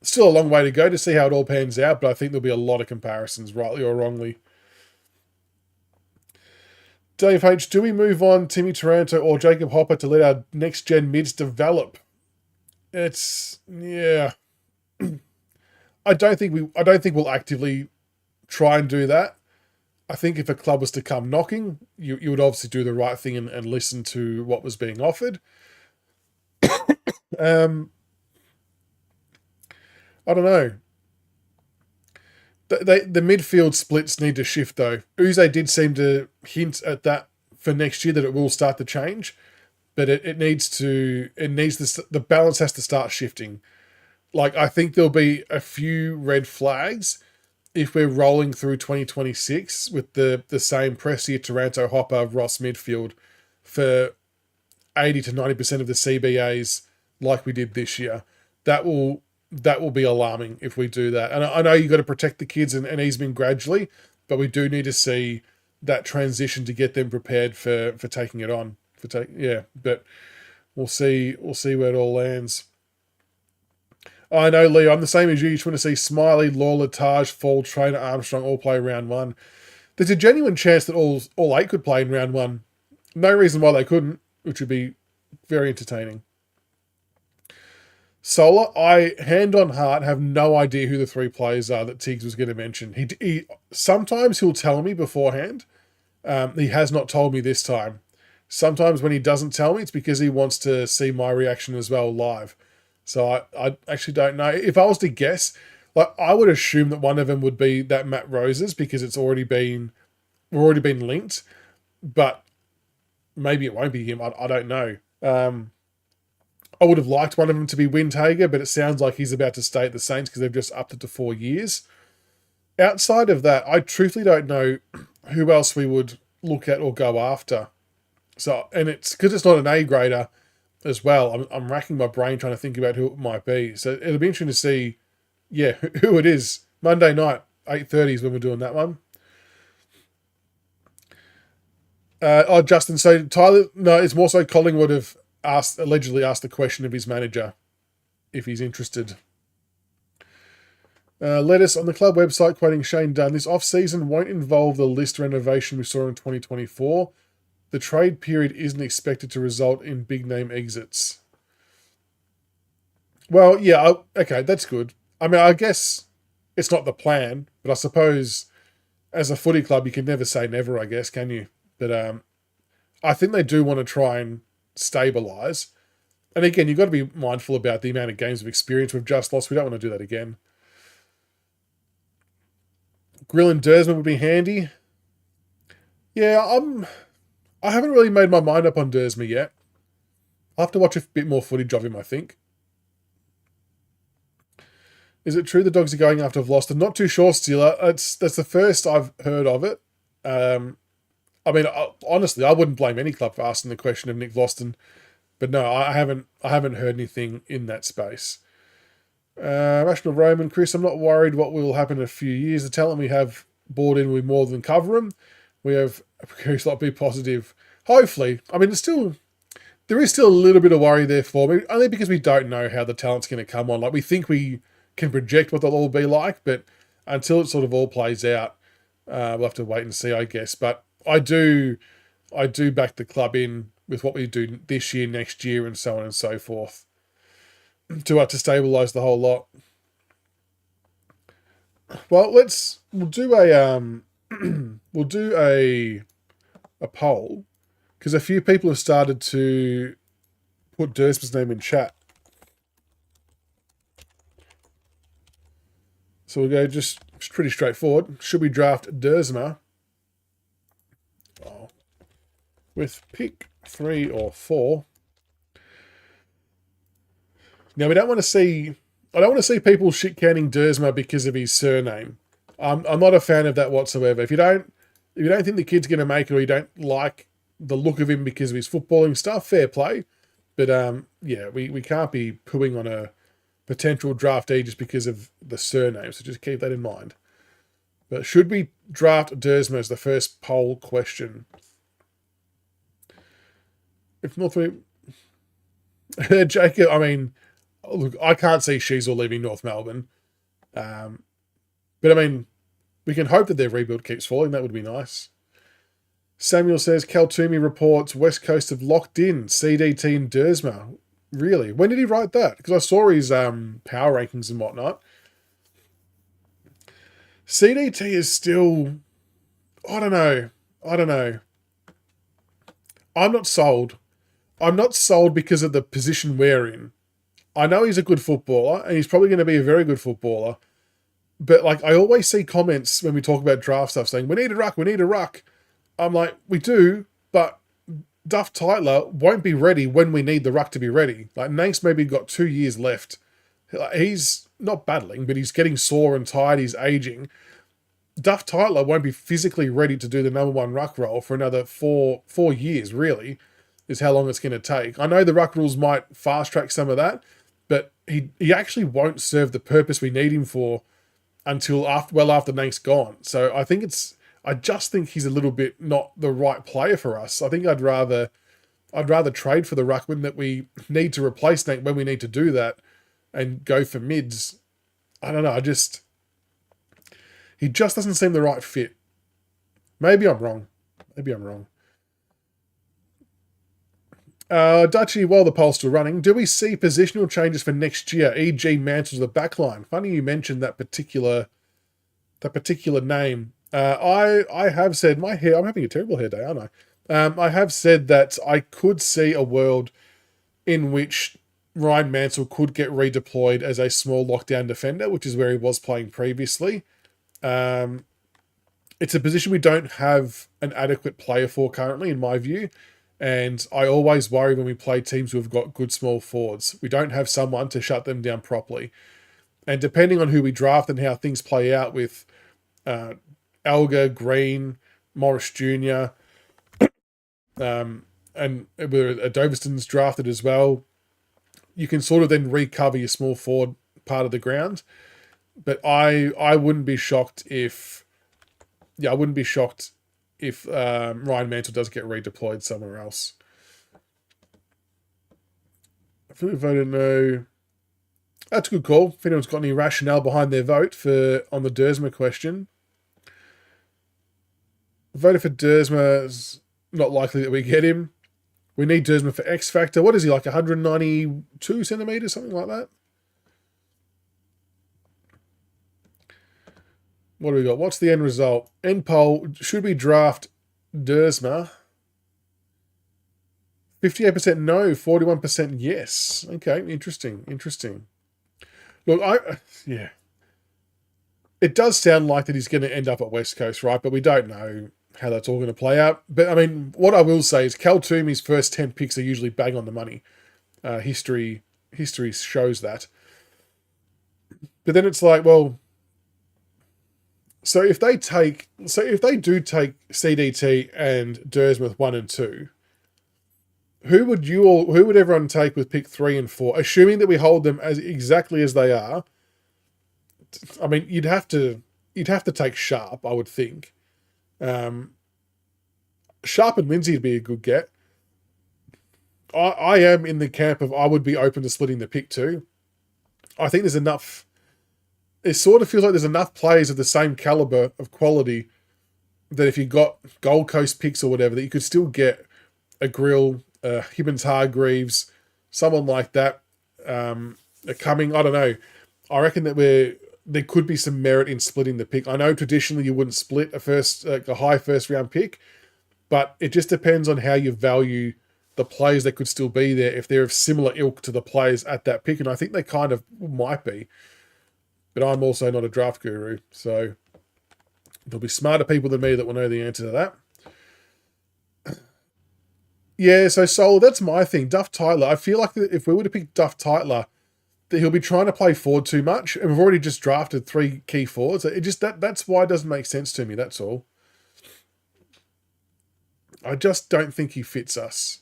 Still a long way to go to see how it all pans out, but I think there'll be a lot of comparisons, rightly or wrongly. Dave H, do we move on Timmy Taranto or Jacob Hopper to let our next-gen mids develop? I don't think we'll actively try and do that. I think if a club was to come knocking, you would obviously do the right thing and listen to what was being offered. I don't know. The midfield splits need to shift, though. Uze did seem to hint at that for next year, that it will start to change, but the balance has to start shifting. Like, I think there'll be a few red flags if we're rolling through 2026 with the same Prestia, Taranto, Hopper, Ross midfield for 80 to 90% of the CBAs like we did this year. That will be alarming if we do that. And I know you've got to protect the kids and ease them in gradually, but we do need to see that transition to get them prepared for taking it on. But we'll see where it all lands. I know, Leo, I'm the same as you. You just want to see Smiley, Lawler, Taj, Fall, Trainer, Armstrong all play round one. There's a genuine chance that all 8 could play in round one. No reason why they couldn't, which would be very entertaining. Solar, I, hand on heart, have no idea who the 3 players are that Tiggs was going to mention. He sometimes he'll tell me beforehand. He has not told me this time. Sometimes when he doesn't tell me, it's because he wants to see my reaction as well live. So I actually don't know. If I was to guess, like, I would assume that one of them would be that Matt Roses because we're already been linked. But maybe it won't be him. I don't know. I would have liked one of them to be Windhager, but it sounds like he's about to stay at the Saints because they've just upped it to 4 years. Outside of that, I truthfully don't know who else we would look at or go after. So, and it's because it's not an A grader as well. I'm racking my brain trying to think about who it might be. So it'll be interesting to see, who it is. Monday night, 8:30 is when we're doing that one. Justin, so Tyler, no, it's more so Collingwood have allegedly asked the question of his manager if he's interested. Lettuce on the club website quoting Shane Dunn, this off-season won't involve the list renovation we saw in 2024. The trade period isn't expected to result in big-name exits. Well, yeah, okay, that's good. I mean, I guess it's not the plan, but I suppose as a footy club, you can never say never, I guess, can you? But I think they do want to try and stabilise. And again, you've got to be mindful about the amount of games of experience we've just lost. We don't want to do that again. Grill and Dersman would be handy. Yeah, I haven't really made my mind up on Dersman yet. I'll have to watch a bit more footage of him, I think. Is it true the Dogs are going after Vloster? Not too sure, Steeler. That's the first I've heard of it. I mean, honestly, I wouldn't blame any club for asking the question of Nick Vlosten, but no, I haven't heard anything in that space. Rational Roman, Chris, I'm not worried what will happen in a few years. The talent we have brought in will more than cover them. We have a precarious lot. Be positive. Hopefully, I mean, there is still a little bit of worry there for me, only because we don't know how the talent's going to come on. Like, we think we can project what they'll all be like, but until it sort of all plays out, we'll have to wait and see, I guess. But I do back the club in with what we do this year, next year, and so on and so forth to stabilise the whole lot. Well, we'll do a poll because a few people have started to put Dersman's name in chat. So we'll go just pretty straightforward. Should we draft Dersma with pick 3 or 4? Now, I don't want to see people shit-canning Dersma because of his surname. I'm not a fan of that whatsoever. If you don't think the kid's going to make it, or you don't like the look of him because of his footballing stuff, fair play. But we can't be pooing on a potential draftee just because of the surname. So just keep that in mind. But should we draft Dersma as the first poll question? If North, Jacob, I mean, look, I can't see Sheasel leaving North Melbourne. But I mean, we can hope that their rebuild keeps falling. That would be nice. Samuel says, Kaltumi reports West Coast have locked in CDT and Dersma. Really? When did he write that? Because I saw his power rankings and whatnot. CDT is still... I don't know. I'm not sold. I'm not sold because of the position we're in. I know he's a good footballer, and he's probably going to be a very good footballer. But like, I always see comments when we talk about draft stuff saying, we need a ruck. I'm like, we do, but Duff Tytler won't be ready when we need the ruck to be ready. Like, Nank's maybe got 2 years left. He's not battling, but he's getting sore and tired. He's aging. Duff Tytler won't be physically ready to do the number one ruck role for another four years, really, is how long it's going to take. I know the ruck rules might fast track some of that, but he actually won't serve the purpose we need him for until after Nank's gone. So I think I just think he's a little bit not the right player for us. I think I'd rather trade for the ruckman that we need to replace Nate when we need to do that, and go for mids. I don't know. He just doesn't seem the right fit. Maybe I'm wrong. Dutchy, while the poll's still running, do we see positional changes for next year, e.g. Mantles of the backline? Funny you mentioned that particular name. I have said I'm having a terrible hair day, aren't I? I have said that I could see a world in which Ryan Mansell could get redeployed as a small lockdown defender, which is where he was playing previously. It's a position we don't have an adequate player for currently, in my view. And I always worry when we play teams who have got good small forwards. We don't have someone to shut them down properly. And depending on who we draft and how things play out with Elgar, Green, Morris Jr., and Doveston's drafted as well, you can sort of then recover your small forward part of the ground. But I wouldn't be shocked if Ryan Mantle does get redeployed somewhere else. I think we voted no. That's a good call. If anyone's got any rationale behind their vote on the Dersma question. Voted for Dersma. It's not likely that we get him. We need Dersma for X Factor. What is he, like 192 centimetres, something like that? What do we got? What's the end result? End poll, should we draft Dersma? 58% no, 41% yes. Okay, interesting. Look, it does sound like that he's going to end up at West Coast, right? But we don't know how that's all going to play out. But, I mean, what I will say is Cal Toomey's first 10 picks are usually bang on the money. History shows that. But then it's like, well, so if they do take CDT and Dersma 1 and 2, who would everyone take with pick 3 and 4, assuming that we hold them as exactly as they are? I mean, you'd have to take Sharp, I would think. Sharp and Lindsay would be a good get. I am in the camp of I would be open to splitting the pick too. I think there's enough. It sort of feels like there's enough players of the same caliber of quality that if you got Gold Coast picks or whatever, that you could still get a Grill, Hibbins Hargreaves, someone like that coming. I don't know. I reckon that there could be some merit in splitting the pick. I know traditionally you wouldn't split a high first round pick, but it just depends on how you value the players that could still be there if they're of similar ilk to the players at that pick, and I think they kind of might be. But I'm also not a draft guru, so there'll be smarter people than me that will know the answer to that. Yeah, so Sol, that's my thing. Duff Tyler, I feel like if we were to pick Duff Tyler, that he'll be trying to play forward too much, and we've already just drafted 3 key forwards. It just that's why it doesn't make sense to me, that's all. I just don't think he fits us.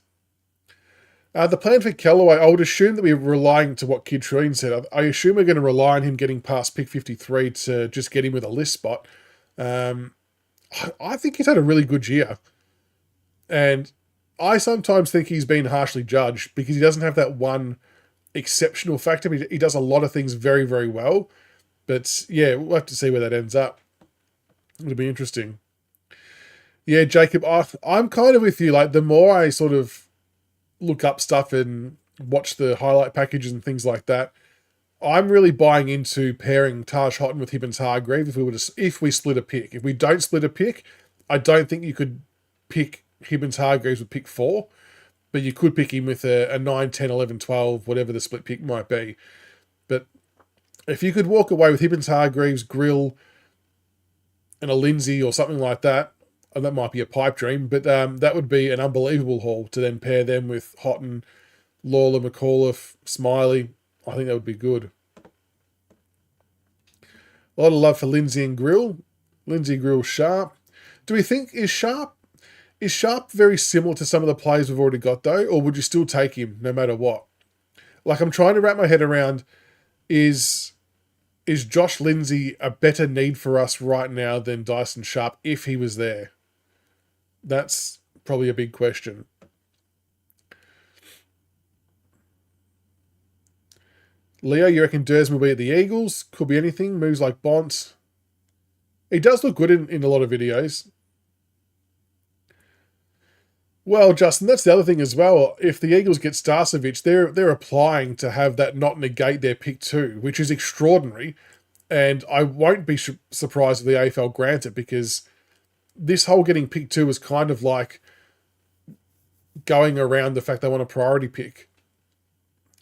The plan for Kellaway, I would assume that we're relying to what Kid Trillian said. I assume we're going to rely on him getting past pick 53 to just get him with a list spot. I think he's had a really good year. And I sometimes think he's been harshly judged because he doesn't have that one exceptional factor. He does a lot of things very, very well. But yeah, we'll have to see where that ends up. It'll be interesting. Yeah, Jacob, I'm kind of with you. Like, the more I sort of look up stuff and watch the highlight packages and things like that, I'm really buying into pairing Taj Houghton with Hibbins Hargrave if we split a pick. If we don't split a pick, I don't think you could pick Hibbins Hargraves with pick 4, but you could pick him with a 9, 10, 11, 12, whatever the split pick might be. But if you could walk away with Hibbins Hargraves, Grill, and a Lindsay or something like that, and that might be a pipe dream, but that would be an unbelievable haul to then pair them with Houghton, Lawler, McAuliffe, Smiley. I think that would be good. A lot of love for Lindsay and Grill. Lindsay, Grill, Sharp. Do we think is Sharp very similar to some of the players we've already got though, or would you still take him no matter what? Like, I'm trying to wrap my head around, is is Josh Lindsay a better need for us right now than Dyson Sharp if he was there? That's probably a big question. Leo, you reckon Dursman will be at the Eagles? Could be anything. Moves like Bont. He does look good in a lot of videos. Well, Justin, that's the other thing as well. If the Eagles get Starcevic, they're applying to have that not negate their pick 2, which is extraordinary. And I won't be surprised if the AFL grant it, because this whole getting pick 2 is kind of like going around the fact they want a priority pick.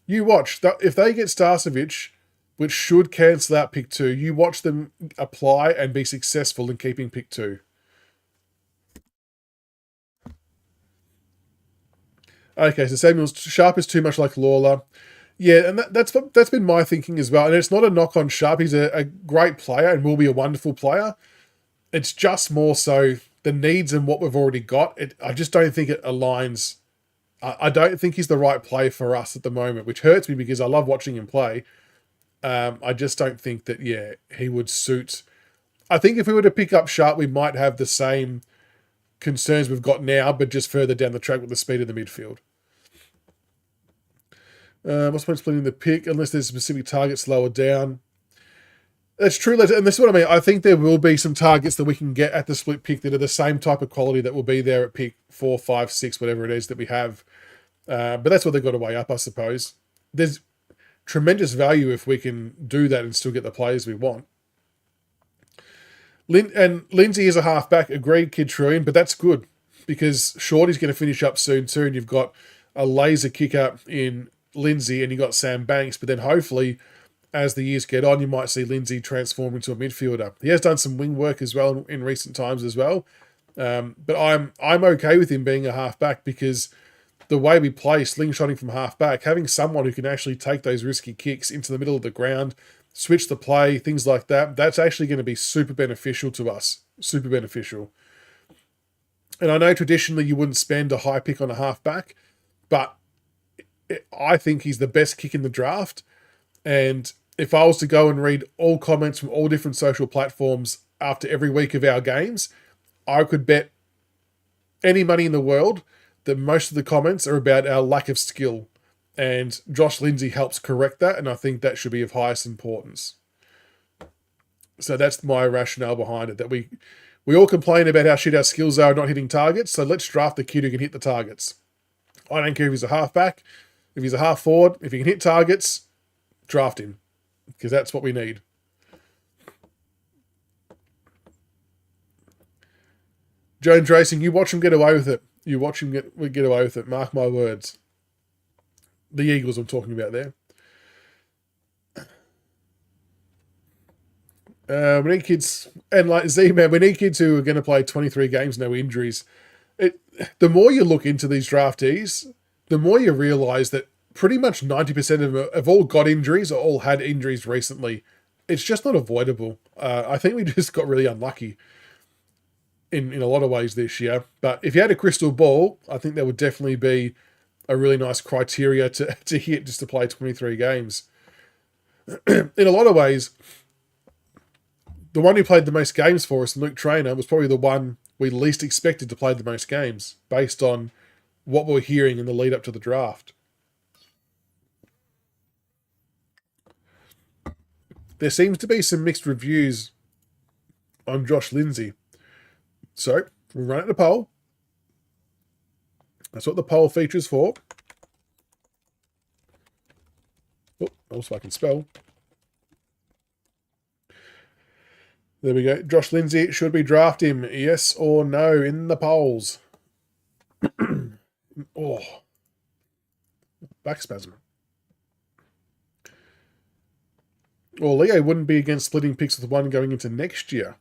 You watch, if they get Starcevic, which should cancel out pick 2, you watch them apply and be successful in keeping pick 2. Okay, so Samuel Sharp is too much like Lawler. Yeah, and that's been my thinking as well. And it's not a knock on Sharp. He's a great player and will be a wonderful player. It's just more so the needs and what we've already got. I just don't think it aligns. I don't think he's the right player for us at the moment, which hurts me because I love watching him play. I just don't think that, he would suit. I think if we were to pick up Sharp, we might have the same concerns we've got now, but just further down the track with the speed of the midfield. What's the point of splitting the pick unless there's specific targets lower down? That's true, and this is what I mean. I think there will be some targets that we can get at the split pick that are the same type of quality that will be there at pick 4, 5, 6, whatever it is that we have. But that's what they've got to weigh up, I suppose. There's tremendous value if we can do that and still get the players we want. And Lindsay is a halfback, agreed, Kid Trillion, but that's good because Shorty's going to finish up soon too, and you've got a laser kicker in Lindsay and you've got Sam Banks, but then hopefully as the years get on, you might see Lindsay transform into a midfielder. He has done some wing work as well in recent times as well, but I'm okay with him being a halfback because the way we play slingshotting from halfback, having someone who can actually take those risky kicks into the middle of the ground, switch the play, things like that, that's actually going to be super beneficial to us. Super beneficial. And I know traditionally you wouldn't spend a high pick on a halfback, but I think he's the best kick in the draft. And if I was to go and read all comments from all different social platforms after every week of our games, I could bet any money in the world that most of the comments are about our lack of skill. And Josh Lindsay helps correct that, and I think that should be of highest importance. So that's my rationale behind it, that we all complain about how shit our skills are not hitting targets, so let's draft the kid who can hit the targets. I don't care if he's a halfback, if he's a half forward, if he can hit targets, draft him, because that's what we need. Jones Racing, you watch him get away with it. You watch him get away with it, mark my words. The Eagles I'm talking about there. We need kids, and like Z-Man, we need kids who are going to play 23 games, no injuries. The more you look into these draftees, the more you realise that pretty much 90% of them have all got injuries or all had injuries recently. It's just not avoidable. I think we just got really unlucky in a lot of ways this year. But if you had a crystal ball, I think there would definitely be a really nice criteria to hit just to play 23 games. In a lot of ways, the one who played the most games for us, Luke Traynor, was probably the one we least expected to play the most games based on what we're hearing in the lead up to the draft. There seems to be some mixed reviews on Josh Lindsay. So, we'll run it a poll. That's what the poll feature is for. Oh, also I can spell. There we go. Josh Lindsay, should we draft him? Yes or no in the polls? Oh. Back spasm. Or Leo wouldn't be against splitting picks with one going into next year.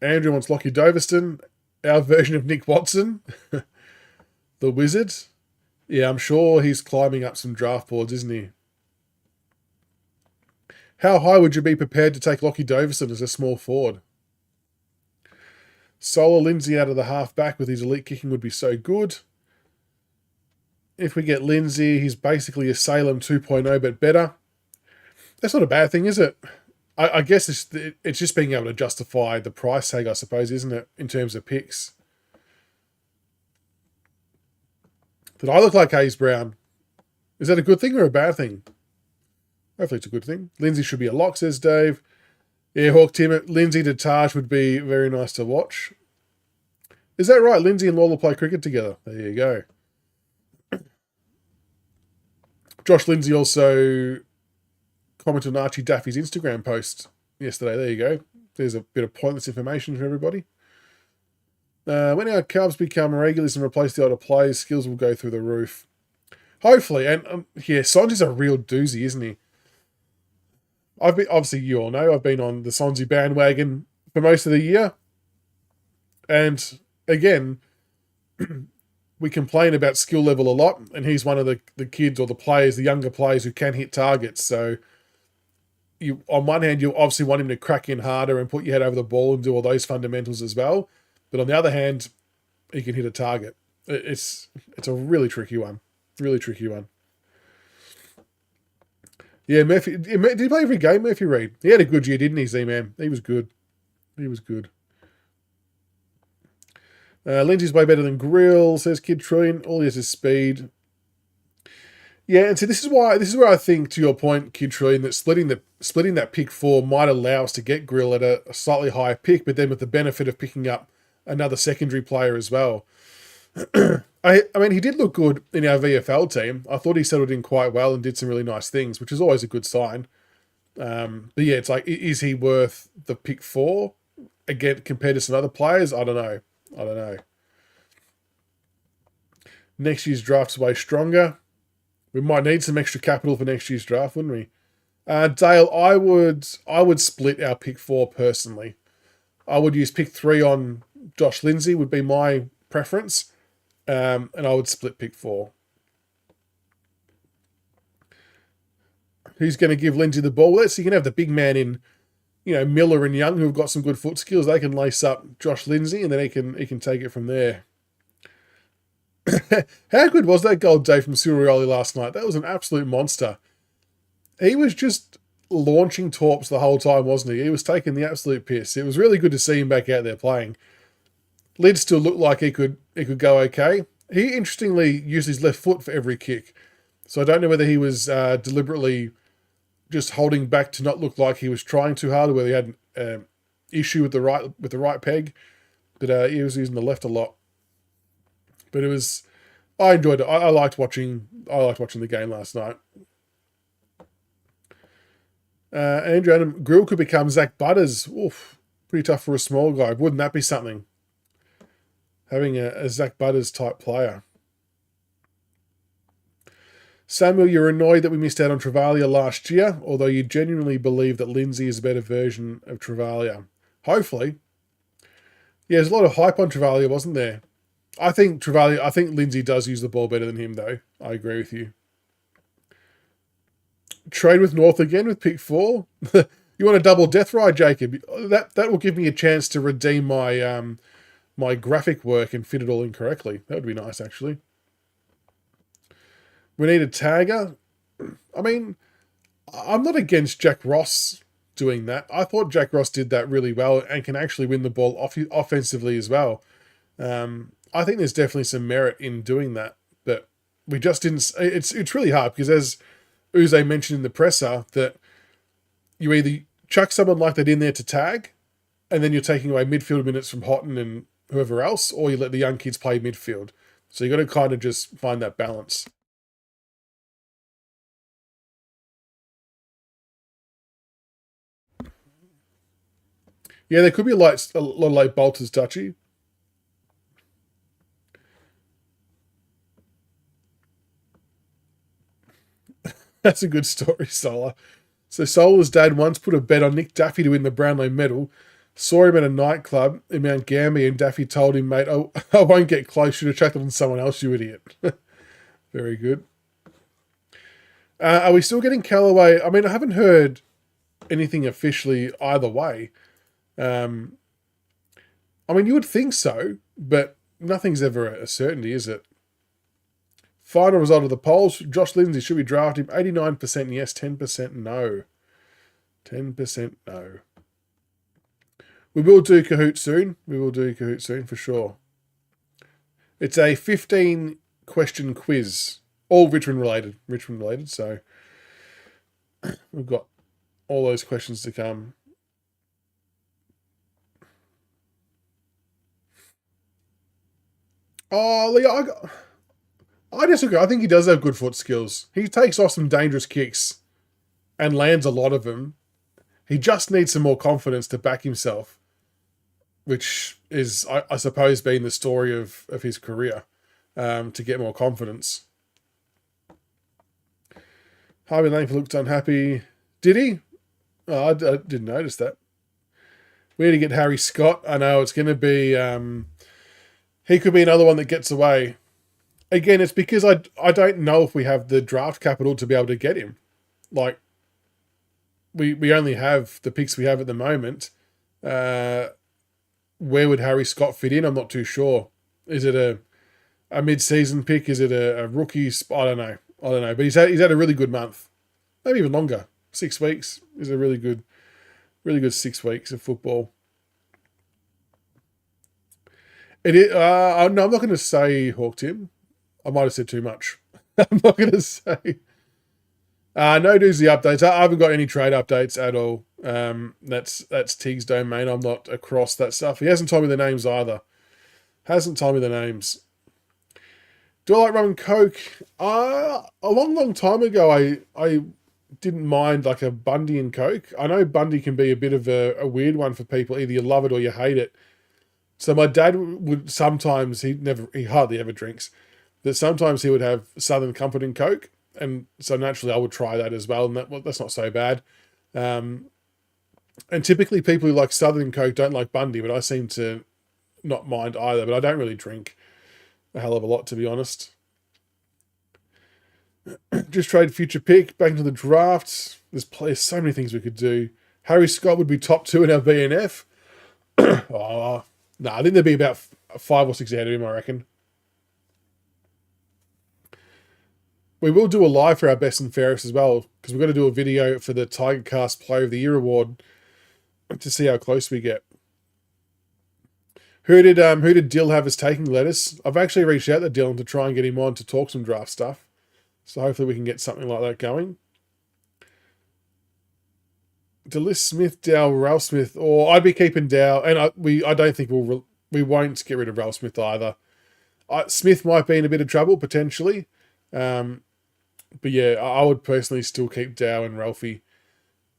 Andrew wants Lockie Doverston, our version of Nick Watson, the wizard. Yeah, I'm sure he's climbing up some draft boards, isn't he? How high would you be prepared to take Lockie Doverston as a small forward? Solar Lindsay out of the half-back with his elite kicking would be so good. If we get Lindsay, he's basically a Salem 2.0 but better. That's not a bad thing, is it? I guess it's just being able to justify the price tag, I suppose, isn't it, in terms of picks? Did I look like Hayes Brown? Is that a good thing or a bad thing? Hopefully it's a good thing. Lindsay should be a lock, says Dave. Yeah, Hawk Tim, Lindsay to Taj would be very nice to watch. Is that right? Lindsay and Lawler play cricket together. There you go. Josh Lindsay also commented on Archie Daffy's Instagram post yesterday. There you go. There's a bit of pointless information for everybody. When our Cubs become regulars and replace the older players, skills will go through the roof. Hopefully. And yeah, Sonji's a real doozy, isn't he? Obviously, you all know, I've been on the Sonji bandwagon for most of the year. And again, we complain about skill level a lot, and he's one of the kids or the players, the younger players who can hit targets. So on one hand, you obviously want him to crack in harder and put your head over the ball and do all those fundamentals as well. But on the other hand, he can hit a target. It's a really tricky one. Really tricky one. Yeah, Murphy. Did he play every game, Murphy Reid? He had a good year, didn't he, Z-Man? He was good. He was good. Lindsay's way better than Grill, says Kid Trillion. All he has is speed. Yeah, and so this is where I think, to your point, Kid Trillion, that splitting that pick 4 might allow us to get Grill at a slightly higher pick, but then with the benefit of picking up another secondary player as well. I mean, he did look good in our VFL team. I thought he settled in quite well and did some really nice things, which is always a good sign. But yeah, it's like, is he worth the pick 4 again compared to some other players? I don't know. Next year's draft's way stronger. We might need some extra capital for next year's draft, wouldn't we? Dale, I would split our pick 4 personally. I would use pick 3 on Josh Lindsay would be my preference. And I would split pick 4. Who's going to give Lindsay the ball? Let's see, you can have the big man in, Miller and Young, who've got some good foot skills. They can lace up Josh Lindsay, and then he can take it from there. How good was that goal, Dave, from Surioli last night? That was an absolute monster. He was just launching torps the whole time, wasn't he? He was taking the absolute piss. It was really good to see him back out there playing. Lid still looked like he could go okay. He interestingly used his left foot for every kick. So I don't know whether he was deliberately just holding back to not look like he was trying too hard, or whether he had an issue with the right peg. But he was using the left a lot. But I enjoyed it. I liked watching the game last night. Andrew Adam, Grill could become Zach Butters. Oof, pretty tough for a small guy. Wouldn't that be something? Having a Zach Butters type player. Samuel, you're annoyed that we missed out on Travalia last year, although you genuinely believe that Lindsay is a better version of Travalia. Hopefully. Yeah, there's a lot of hype on Travalia, wasn't there? I think Lindsay does use the ball better than him, though. I agree with you. Trade with North again with pick 4? You want a double death ride, Jacob? That will give me a chance to redeem my my graphic work and fit it all in correctly. That would be nice, actually. We need a tagger. I mean, I'm not against Jack Ross doing that. I thought Jack Ross did that really well and can actually win the ball offensively as well. I think there's definitely some merit in doing that, but we just didn't. It's really hard because, as Uze mentioned in the presser, that you either chuck someone like that in there to tag, and then you're taking away midfield minutes from Houghton and whoever else, or you let the young kids play midfield. So you got to kind of just find that balance. Yeah, there could be a lot of late bolters, Dutchy. That's a good story, Solar. So Solar's dad once put a bet on Nick Daffy to win the Brownlow medal. Saw him at a nightclub in Mount Gambier, and Daffy told him, mate, I won't get close. You'd attract on someone else, you idiot. Very good. Are we still getting Callaway? I mean, I haven't heard anything officially either way. I mean, you would think so, but nothing's ever a certainty, is it? Final result of the polls, Josh Lindsay, should we draft him? 89% yes, 10% no. 10% no. We will do Kahoot soon. We will do Kahoot soon for sure. It's a 15-question quiz, all Richmond related. So we've got all those questions to come. Oh, yeah, I disagree. I think he does have good foot skills. He takes off some dangerous kicks and lands a lot of them. He just needs some more confidence to back himself, which is, I suppose, been the story of his career, to get more confidence. Harvey Langford looked unhappy. Did he? Oh, I didn't notice that. We need to get Harry Scott. I know it's going to be... he could be another one that gets away. Again, it's because I don't know if we have the draft capital to be able to get him. Like, we only have the picks we have at the moment. Where would Harry Scott fit in? I'm not too sure. Is it a mid-season pick? Is it a rookie? I don't know. But he's had a really good month. Maybe even longer. 6 weeks is a really good 6 weeks of football. It is, no, I'm not going to say Hawk Tim. I might have said too much. I'm not going to say. No news the updates. I haven't got any trade updates at all. That's Tig's domain. I'm not across that stuff. He hasn't told me the names either. Do I like rum and coke? A long time ago, I didn't mind like a Bundy and Coke. I know Bundy can be a bit of a weird one for people. Either you love it or you hate it. So my dad would sometimes, he hardly ever drinks, but sometimes he would have Southern Comfort and Coke. And so naturally I would try that as well. And that's not so bad. And typically people who like Southern Coke don't like Bundy, but I seem to not mind either. But I don't really drink a hell of a lot, to be honest. Just trade future pick, back into the draft. There's so many things we could do. Harry Scott would be top 2 in our BNF. I think there'd be about 5 or 6 ahead of him, I reckon. We will do a live for our best and fairest as well, because we're going to do a video for the Tigercast Player of the Year award to see how close we get. Who did Dill have as taking letters? I've actually reached out to Dylan to try and get him on to talk some draft stuff. So hopefully we can get something like that going. DeLis Smith, Dow, Ralph Smith, or I'd be keeping Dow, and I don't think we won't get rid of Ralph Smith either. Smith might be in a bit of trouble potentially, but yeah, I would personally still keep Dow and Ralphie.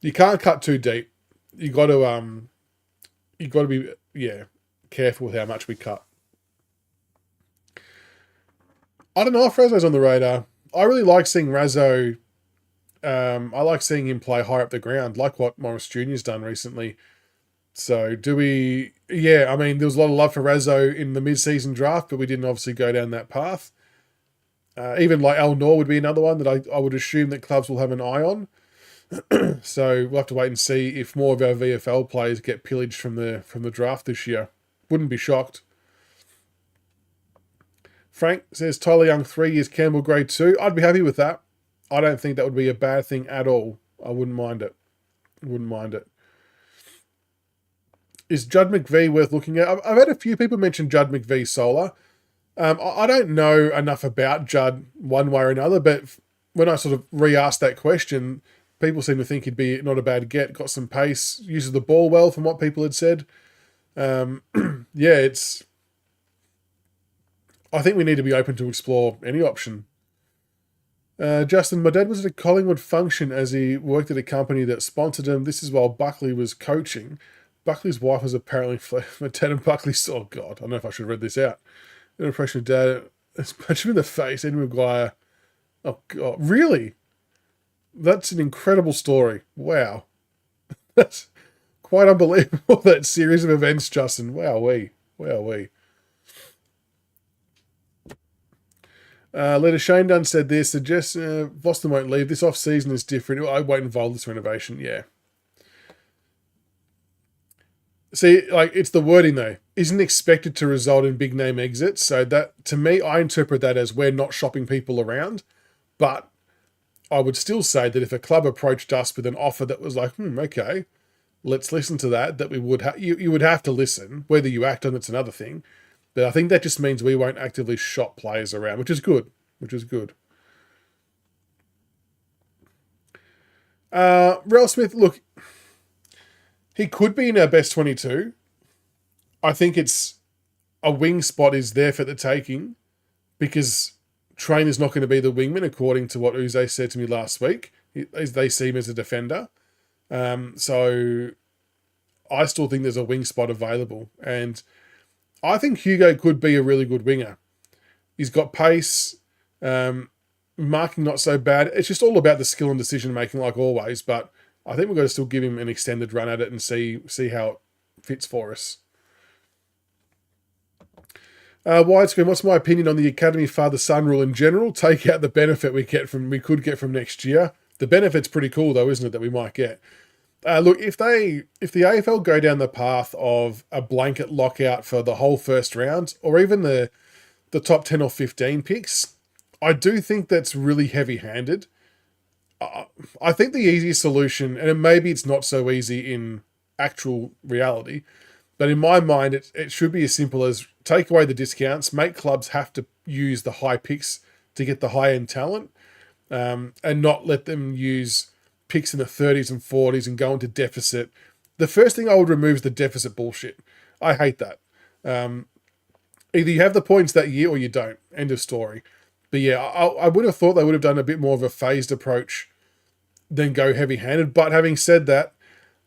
You can't cut too deep. You got to be careful with how much we cut. I don't know if Razzo's on the radar. I really like seeing Razzo. I like seeing him play higher up the ground, like what Morris Jr.'s done recently. So do we... Yeah, I mean, there was a lot of love for Razzo in the mid-season draft, but we didn't obviously go down that path. Even like Al Noor would be another one that I would assume that clubs will have an eye on. So we'll have to wait and see if more of our VFL players get pillaged from the draft this year. Wouldn't be shocked. Frank says Tyler Young 3 years, Campbell grade 2. I'd be happy with that. I don't think that would be a bad thing at all. I wouldn't mind it. Is Judd McVie worth looking at? I've had a few people mention Judd McVie Solar. I don't know enough about Judd one way or another, but when I sort of re-asked that question, people seem to think he'd be not a bad get. Got some pace, uses the ball well from what people had said. I think we need to be open to explore any option. Justin, my dad was at a Collingwood function as he worked at a company that sponsored him. This is while Buckley was coaching. Buckley's wife was apparently my dad and Buckley's... Oh, God. I don't know if I should have read this out. An impression of dad. Punch him in the face. Eddie Maguire. Oh, God. Really? That's an incredible story. Wow. That's quite unbelievable, that series of events, Justin. Wowee. Letter Shane Dunn said this. Suggests Boston won't leave. This off-season is different. I won't involve this renovation. Yeah. See, like, it's the wording, though. Isn't expected to result in big-name exits. So that, to me, I interpret that as we're not shopping people around. But I would still say that if a club approached us with an offer that was like, okay, let's listen to that we would you would have to listen. Whether you act on it's another thing. But I think that just means we won't actively shop players around, which is good. Rel Smith, look, he could be in our best 22. I think it's a wing spot is there for the taking because Trainer's not going to be the wingman, according to what Uze said to me last week. They see him as a defender. So I still think there's a wing spot available. And I think Hugo could be a really good winger. He's got pace, marking not so bad. It's just all about the skill and decision making, like always. But I think we've got to still give him an extended run at it and see how it fits for us. Widescreen, what's my opinion on the academy father-son rule in general? Take out the benefit we could get from next year. The benefit's pretty cool though, isn't it, that we might get? Look, if the AFL go down the path of a blanket lockout for the whole first round, or even the top 10 or 15 picks, I do think that's really heavy-handed. I think the easiest solution, and maybe it's not so easy in actual reality, but in my mind, it should be as simple as take away the discounts, make clubs have to use the high picks to get the high-end talent, and not let them use picks in the 30s and 40s and go into deficit. The first thing I would remove is the deficit bullshit. I hate that. Either you have the points that year or you don't. End of story. But yeah, I would have thought they would have done a bit more of a phased approach than go heavy-handed. But having said that,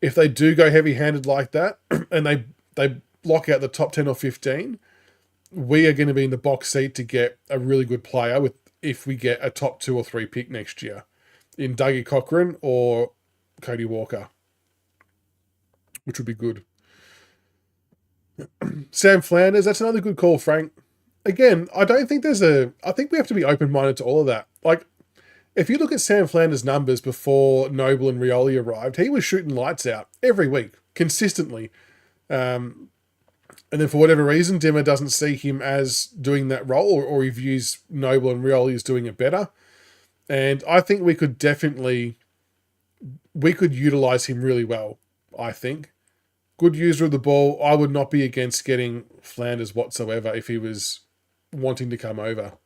if they do go heavy-handed like that and they block out the top 10 or 15, we are going to be in the box seat to get a really good player if we get a top 2 or 3 pick next year in Dougie Cochran or Cody Walker, which would be good. Sam Flanders, that's another good call, Frank. Again, I think we have to be open-minded to all of that. Like, if you look at Sam Flanders' numbers before Noble and Rioli arrived, he was shooting lights out every week, consistently. And then for whatever reason, Dimmer doesn't see him as doing that role, or he views Noble and Rioli as doing it better. And I think we could utilise him really well, I think. Good user of the ball. I would not be against getting Flanders whatsoever if he was wanting to come over.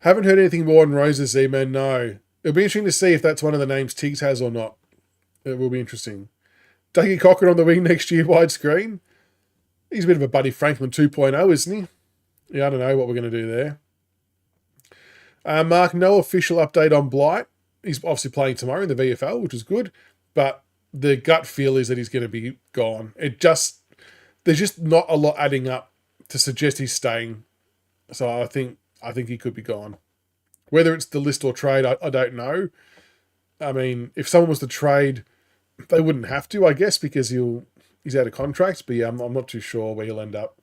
Haven't heard anything more on Rose's email, no. It'll be interesting to see if that's one of the names Tiggs has or not. It will be interesting. Dougie Cochran on the wing next year, widescreen. He's a bit of a Buddy Franklin 2.0, isn't he? Yeah, I don't know what we're going to do there. Mark, no official update on Blight. He's obviously playing tomorrow in the VFL, which is good. But the gut feel is that he's going to be gone. There's just not a lot adding up to suggest he's staying. So I think he could be gone. Whether it's the list or trade, I don't know. I mean, if someone was to trade, they wouldn't have to, I guess, because he's out of contract. But yeah, I'm not too sure where he'll end up.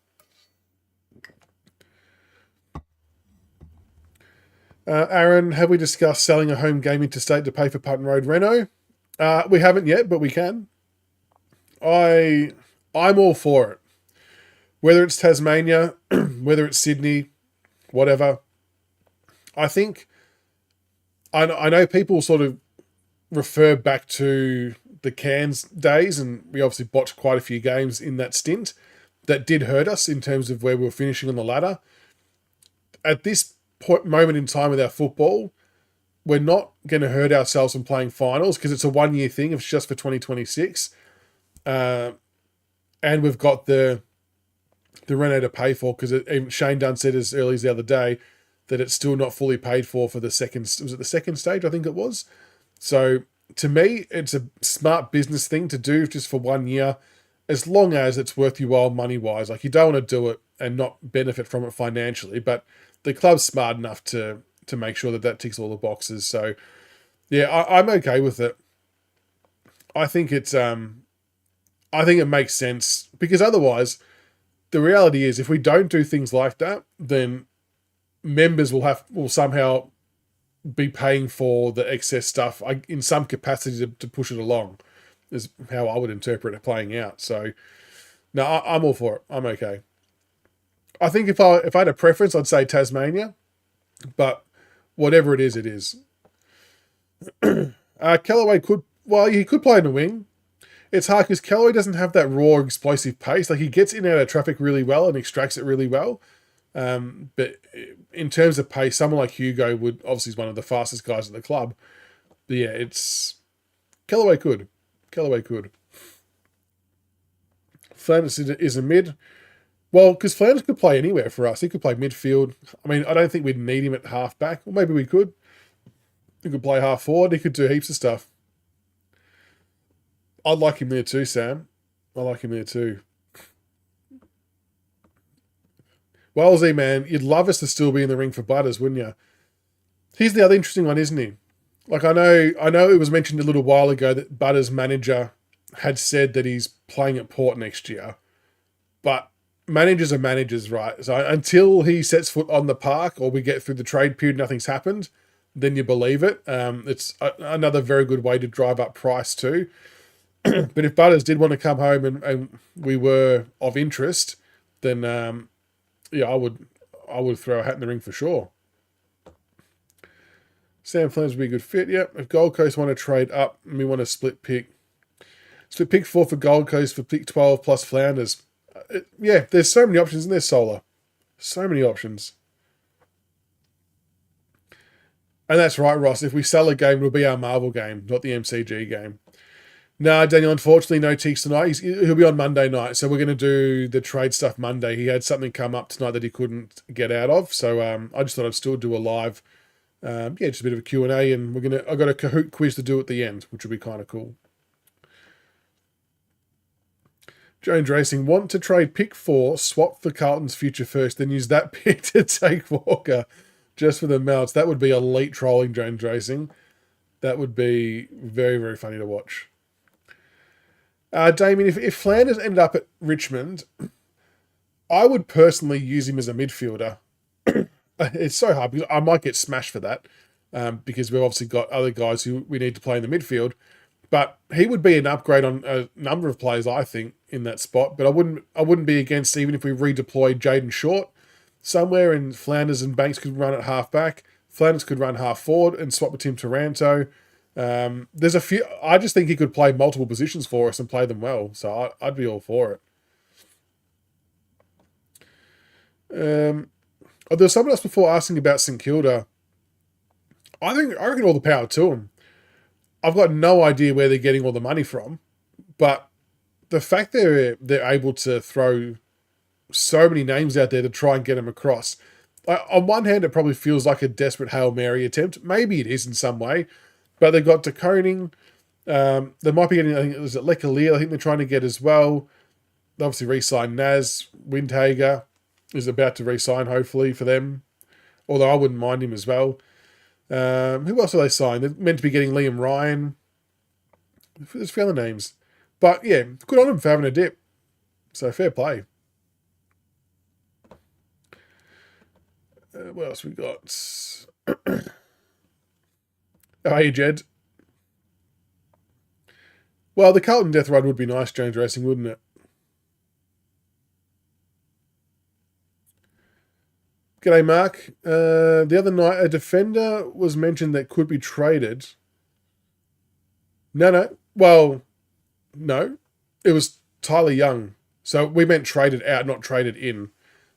Aaron, have we discussed selling a home game interstate to pay for Putton Road reno? We haven't yet, but we can. I'm all for it. Whether it's Tasmania, whether it's Sydney, whatever. I think I know people sort of refer back to the Cairns days, and we obviously botched quite a few games in that stint. That did hurt us in terms of where we were finishing on the ladder. At this moment in time with our football, we're not going to hurt ourselves from playing finals because it's a 1-year thing. It's just for 2026. And we've got the reno to pay for because Shane Dunn said as early as the other day that it's still not fully paid for the second. Was it the second stage? I think it was. So to me, it's a smart business thing to do just for 1 year, as long as it's worth your while money-wise. Like, you don't want to do it and not benefit from it financially, but the club's smart enough to make sure that ticks all the boxes. So, yeah, I'm okay with it. I think it makes sense because otherwise, the reality is if we don't do things like that, then members will somehow be paying for the excess stuff in some capacity to push it along. Is how I would interpret it playing out. So, no, I'm all for it. I'm okay. I think if I had a preference, I'd say Tasmania, but Whatever it is, it is. Callaway he could play in the wing. It's hard because Callaway doesn't have that raw, explosive pace. Like, he gets in and out of traffic really well and extracts it really well. But in terms of pace, someone like Hugo would obviously is one of the fastest guys at the club. But yeah, it's Callaway could. Flanders is a mid. Well, because Flanders could play anywhere for us. He could play midfield. I mean, I don't think we'd need him at half-back. Or maybe we could. He could play half-forward. He could do heaps of stuff. I'd like him there too, Sam. I like him there too. Wellesley, man, you'd love us to still be in the ring for Butters, wouldn't you? He's the other interesting one, isn't he? Like, I know it was mentioned a little while ago that Butters' manager had said that he's playing at Port next year. But managers are managers, right? So until he sets foot on the park or we get through the trade period, nothing's happened, then you believe it. It's another very good way to drive up price too. But if Butters did want to come home and we were of interest, then I would throw a hat in the ring for sure. Sam Flanders would be a good fit. Yep. If Gold Coast want to trade up and we want to split pick 4 for Gold Coast for pick 12 plus Flanders. Yeah, there's so many options in there, Solar. So many options. And that's right, Ross. If we sell a game, it'll be our Marvel game, not the MCG game. No, Daniel, unfortunately, no Teeks tonight. He'll be on Monday night, so we're going to do the trade stuff Monday. He had something come up tonight that he couldn't get out of, so I just thought I'd still do a live, just a bit of a Q&A, and I've got a Kahoot quiz to do at the end, which will be kind of cool. Jones Racing, want to trade pick 4, swap for Carlton's future first, then use that pick to take Walker just for the melts. That would be elite trolling, Jones Racing. That would be very, very funny to watch. Damien, if Flanders ended up at Richmond, I would personally use him as a midfielder. It's so hard because I might get smashed for that because we've obviously got other guys who we need to play in the midfield. But he would be an upgrade on a number of players, I think, in that spot. But I wouldn't be against even if we redeployed Jaden Short somewhere, and Flanders and Banks could run at half-back. Flanders could run half-forward and swap with Tim Taranto. There's a few. I just think he could play multiple positions for us and play them well. So I'd be all for it. There was someone else before asking about St Kilda. I reckon all the power to them. I've got no idea where they're getting all the money from, but the fact they're able to throw so many names out there to try and get them across. On one hand, it probably feels like a desperate Hail Mary attempt. Maybe it is in some way. But they've got De Koning. They might be getting, I think it was Lekalia, I think they're trying to get as well. They obviously re-signed Naz. Windhager is about to re-sign, hopefully, for them. Although I wouldn't mind him as well. Who else have they signed? They're meant to be getting Liam Ryan. There's a few other names. But yeah, good on them for having a dip. So fair play. What else we got? Oh, hey, Jed. Well, the Carlton Death Ride would be nice, Jones Racing, wouldn't it? G'day, Mark. The other night, a defender was mentioned that could be traded. No. Well, no. It was Tyler Young. So we meant traded out, not traded in.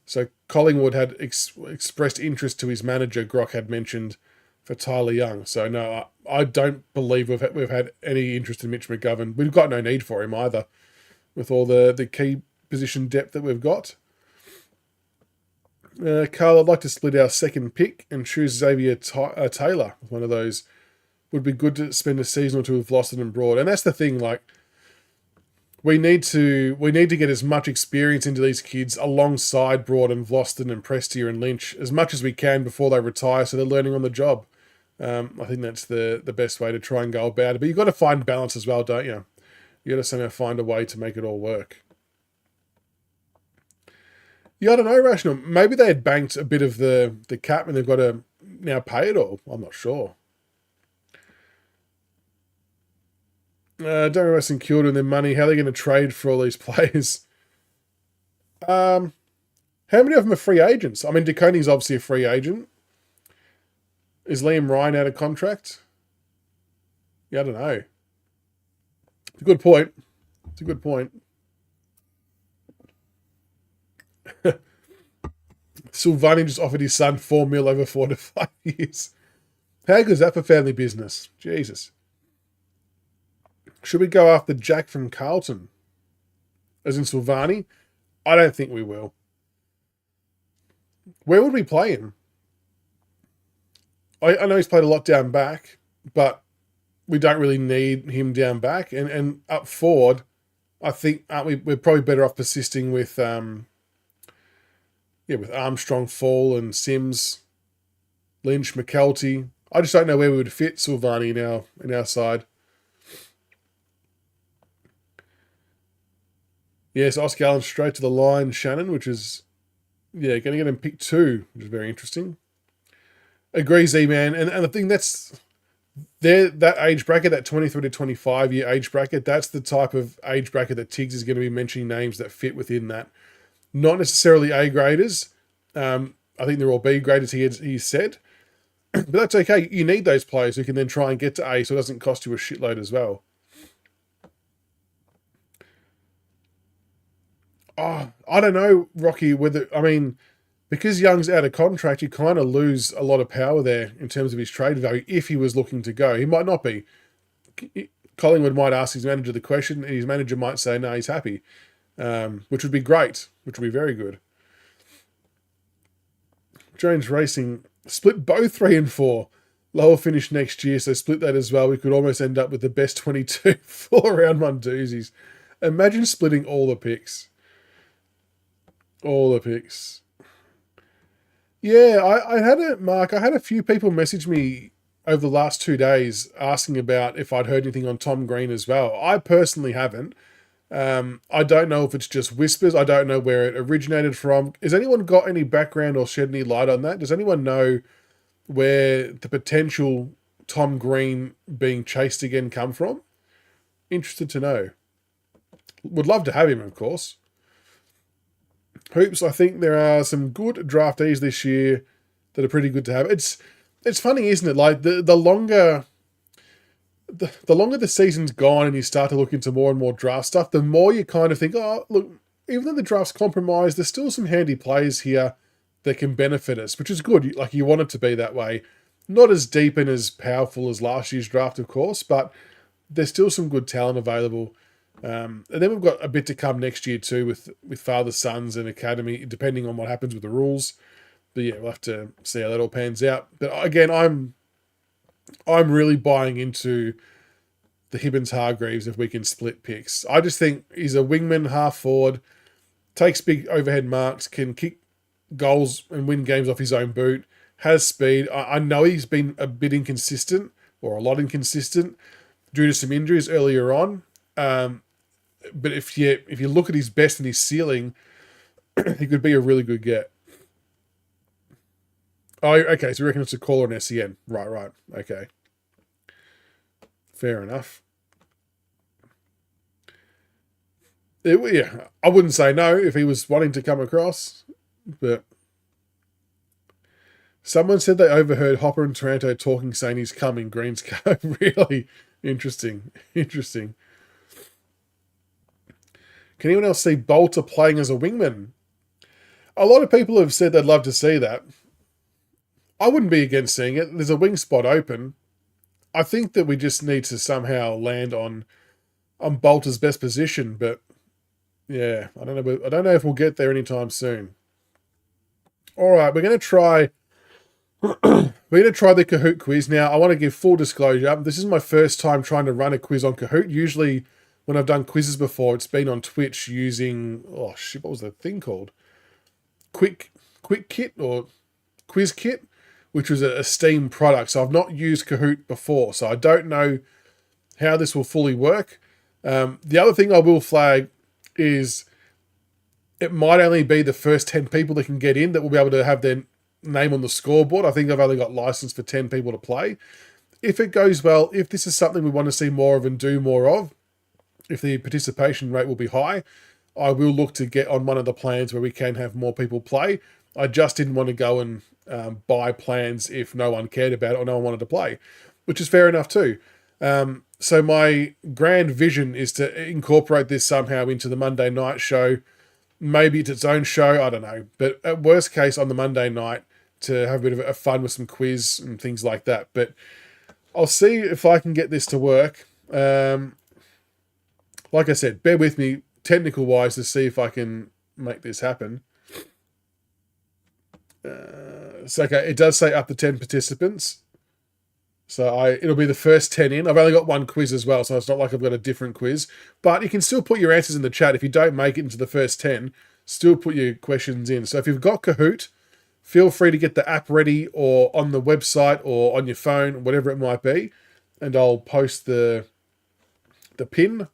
So Collingwood had expressed interest to his manager, Grock had mentioned, for Tyler Young. So no, I don't believe we've had any interest in Mitch McGovern. We've got no need for him either, with all the key position depth that we've got. Carl, I'd like to split our second pick and choose Xavier Taylor. One of those would be good to spend a season or two with Vlosten and Broad. And that's the thing, like, we need to get as much experience into these kids alongside Broad and Vlosten and Prestia and Lynch as much as we can before they retire, so they're learning on the job. I think that's the best way to try and go about it. But you've got to find balance as well, don't you? You've got to somehow find a way to make it all work. Yeah, I don't know, Rational. Maybe they had banked a bit of the cap and they've got to now pay it all. I'm not sure. Don't invest in Kilda and their money. How are they going to trade for all these players? How many of them are free agents? I mean, De Koning's obviously a free agent. Is Liam Ryan out of contract? Yeah, I don't know. It's a good point. It's a good point. Silvani just offered his son $4 million over 4 to 5 years. How good is that for family business? Jesus. Should we go after Jack from Carlton? As in Silvani? I don't think we will. Where would we play him? I know he's played a lot down back, but we don't really need him down back. And up forward, I think we're probably better off persisting with with Armstrong, Fall, and Sims, Lynch, McKelty. I just don't know where we would fit Silvani in our side. Yes, Oscar Allen straight to the line, Shannon, which is going to get him pick 2, which is very interesting. Agree, Z-Man. And the thing that age bracket, that 23 to 25 year age bracket, that's the type of age bracket that Tiggs is going to be mentioning names that fit within that. Not necessarily A graders. I think they're all B graders, he said. But that's okay. You need those players who can then try and get to A so it doesn't cost you a shitload as well. Oh, I don't know, Rocky, because Young's out of contract, you kind of lose a lot of power there in terms of his trade value if he was looking to go. He might not be. Collingwood might ask his manager the question, and his manager might say, no, he's happy, which would be great, which would be very good. Jones Racing split both 3 and 4. Lower finish next year, so split that as well. We could almost end up with the best 22 4-round one doozies. Imagine splitting all the picks. All the picks. Yeah, I had a few people message me over the last 2 days asking about if I'd heard anything on Tom Green as well. I personally haven't. I don't know if it's just whispers. I don't know where it originated from. Has anyone got any background or shed any light on that? Does anyone know where the potential Tom Green being chased again come from? Interested to know. Would love to have him, of course. Hoops, I think there are some good draftees this year that are pretty good to have. It's funny, isn't it? Like the longer the season's gone and you start to look into more and more draft stuff, the more you kind of think, oh, look, even though the draft's compromised, there's still some handy players here that can benefit us, which is good. Like, you want it to be that way. Not as deep and as powerful as last year's draft, of course, but there's still some good talent available. And then we've got a bit to come next year too with father, sons, and academy, depending on what happens with the rules. But yeah, we'll have to see how that all pans out. But again, I'm really buying into the Hibbins Hargreaves if we can split picks. I just think he's a wingman, half forward, takes big overhead marks, can kick goals and win games off his own boot, has speed. I know he's been a bit inconsistent, or a lot inconsistent, due to some injuries earlier on. But if you look at his best and his ceiling, he could be a really good get. Oh, okay, so you reckon it's a caller and SEN. Right, okay. Fair enough. I wouldn't say no if he was wanting to come across, but someone said they overheard Hopper and Taranto talking, saying he's coming, Green's go. Really interesting. Can anyone else see Bolter playing as a wingman? A lot of people have said they'd love to see that. I wouldn't be against seeing it. There's a wing spot open. I think that we just need to somehow land on Bolter's best position, but yeah, I don't know if we'll get there anytime soon. All right, we're going to try the Kahoot quiz. Now, I want to give full disclosure. This is my first time trying to run a quiz on Kahoot. Usually, when I've done quizzes before, it's been on Twitch using, what was the thing called? Quick Kit or Quiz Kit, which was a Steam product. So I've not used Kahoot before, so I don't know how this will fully work. The other thing I will flag is it might only be the first 10 people that can get in that will be able to have their name on the scoreboard. I think I've only got license for 10 people to play. If it goes well, if this is something we want to see more of and do more of, if the participation rate will be high, I will look to get on one of the plans where we can have more people play. I just didn't want to go and buy plans if no one cared about it or no one wanted to play, which is fair enough too. So my grand vision is to incorporate this somehow into the Monday night show. Maybe it's its own show, I don't know. But at worst case, on the Monday night, to have a bit of a fun with some quiz and things like that. But I'll see if I can get this to work. Like I said, bear with me technical-wise to see if I can make this happen. So, okay, it does say up to 10 participants. So it'll be the first 10 in. I've only got one quiz as well, so it's not like I've got a different quiz. But you can still put your answers in the chat. If you don't make it into the first 10, still put your questions in. So if you've got Kahoot, feel free to get the app ready or on the website or on your phone, whatever it might be. And I'll post the pin.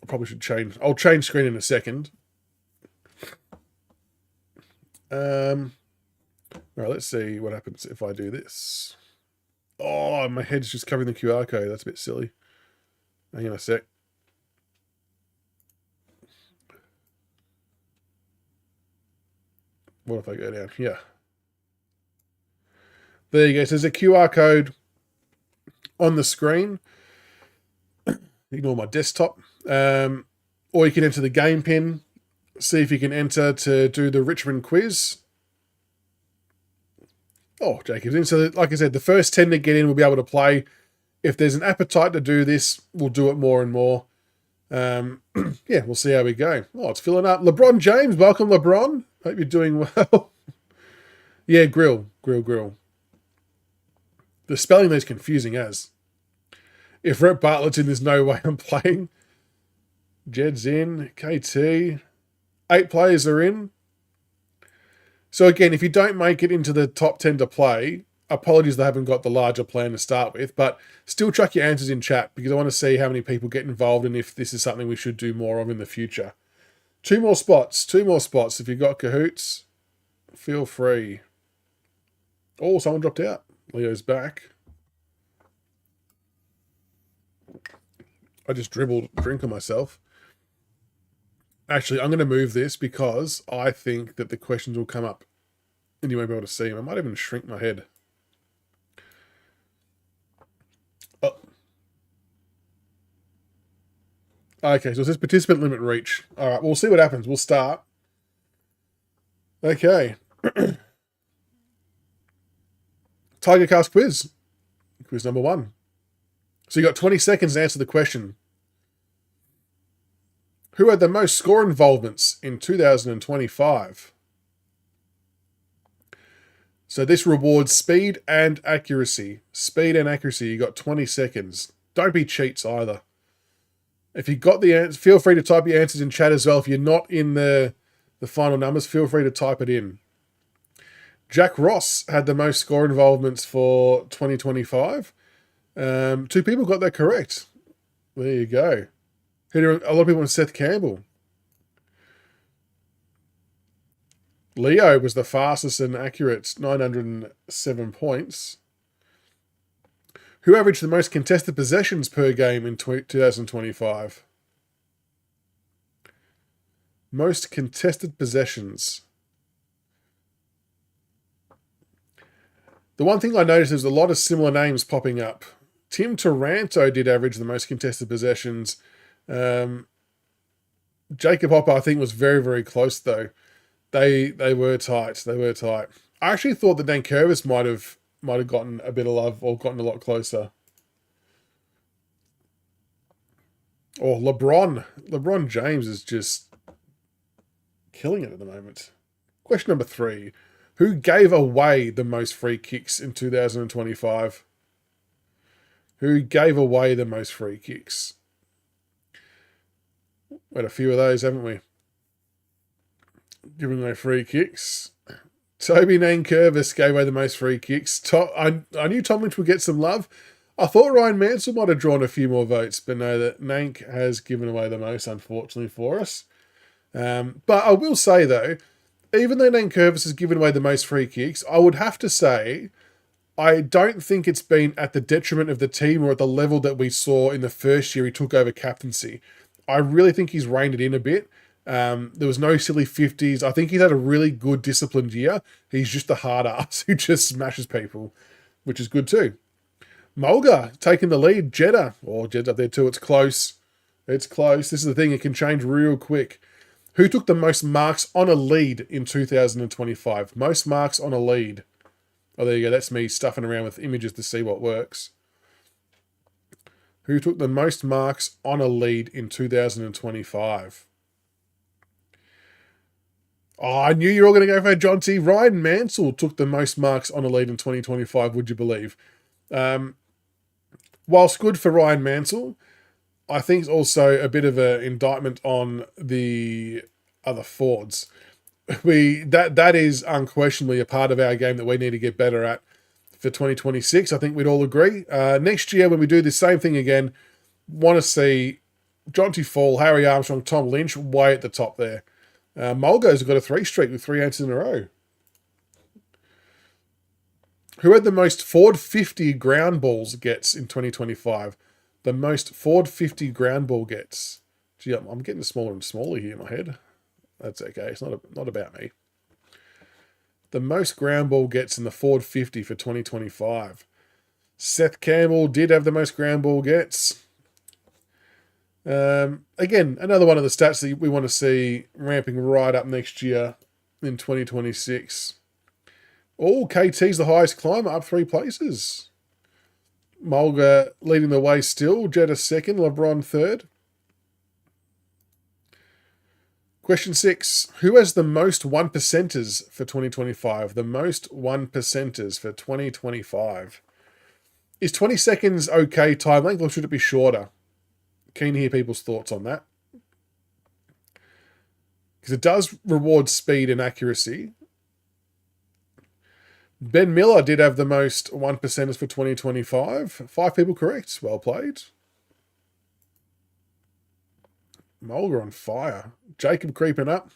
I probably should change. I'll change screen in a second. All right, let's see what happens if I do this. Oh, my head's just covering the QR code. That's a bit silly. Hang on a sec. What if I go down here? There you go. So there's a QR code on the screen. Ignore my desktop. Or you can enter the game pin. See if you can enter to do the Richmond quiz. Oh, Jacob's in. So, like I said, the first 10 to get in will be able to play. If there's an appetite to do this, we'll do it more and more. Yeah, we'll see how we go. Oh, it's filling up. LeBron James, welcome, LeBron. Hope you're doing well. Yeah, grill. The spelling is confusing as. If Rhett Bartlett's in, there's no way I'm playing. Jed's in. KT. 8 players are in. So again, if you don't make it into the top 10 to play, apologies they haven't got the larger plan to start with, but still chuck your answers in chat because I want to see how many people get involved and if this is something we should do more of in the future. 2 more spots. If you've got Kahoots, feel free. Oh, someone dropped out. Leo's back. I just dribbled a drink on myself. Actually, I'm going to move this because I think that the questions will come up and you won't be able to see them. I might even shrink my head. Oh. Okay, so it says participant limit reach. All right, we'll see what happens. We'll start. Okay. Tigercast quiz. Quiz number 1. So you got 20 seconds to answer the question. Who had the most score involvements in 2025? So this rewards speed and accuracy. Speed and accuracy. You got 20 seconds. Don't be cheats either. If you got the answer, feel free to type your answers in chat as well. If you're not in the final numbers, feel free to type it in. Jack Ross had the most score involvements for 2025. 2 people got that correct. There you go. A lot of people went Seth Campbell. Leo was the fastest and accurate, 907 points. Who averaged the most contested possessions per game in 2025? Most contested possessions. The one thing I noticed is a lot of similar names popping up. Tim Taranto did average the most contested possessions. Jacob Hopper, I think, was very, very close, though. They were tight. I actually thought that Dan Curvis might have gotten a bit of love or gotten a lot closer. Oh, LeBron James is just killing it at the moment. Question number 3. Who gave away the most free kicks in 2025? Who gave away the most free kicks? We had a few of those, haven't we? Giving away free kicks. Toby Nankervis gave away the most free kicks. I knew Tom Lynch would get some love. I thought Ryan Mansell might have drawn a few more votes, but no, that Nank has given away the most, unfortunately, for us. But I will say, though, even though Nankervis has given away the most free kicks, I would have to say I don't think it's been at the detriment of the team or at the level that we saw in the first year he took over captaincy. I really think he's reined it in a bit. There was no silly 50s. I think he's had a really good disciplined year. He's just a hard ass who just smashes people, which is good too. Mulga taking the lead. Jeddah up there too. It's close. It's close. This is the thing. It can change real quick. Who took the most marks on a lead in 2025? Most marks on a lead. Oh, there you go. That's me stuffing around with images to see what works. Who took the most marks on a lead in 2025? Oh, I knew you were all going to go for John T. Ryan Mansell took the most marks on a lead in 2025, would you believe? Whilst good for Ryan Mansell, I think it's also a bit of an indictment on the other forwards. That is unquestionably a part of our game that we need to get better at for 2026. I think we'd all agree. Next year, when we do the same thing again, want to see Jonty Fall, Harry Armstrong, Tom Lynch way at the top there. Mulgo's got a 3 streak with 3 answers in a row. Who had the most Ford 50 ground balls gets in 2025? The most Ford 50 ground ball gets. Gee, I'm getting smaller and smaller here in my head. That's okay. It's not about me. The most ground ball gets in the Ford 50 for 2025. Seth Campbell did have the most ground ball gets. Again, another one of the stats that we want to see ramping right up next year in 2026. Oh, KT's the highest climber, up 3 places. Mulga leading the way still. Jeddah second, LeBron third. Question 6. Who has the most 1%ers for 2025? The most 1%ers for 2025. Is 20 seconds okay time length, or should it be shorter? Keen to hear people's thoughts on that. Because it does reward speed and accuracy. Ben Miller did have the most 1%ers for 2025. 5 people correct. Well played. Mulga on fire. Jacob creeping up.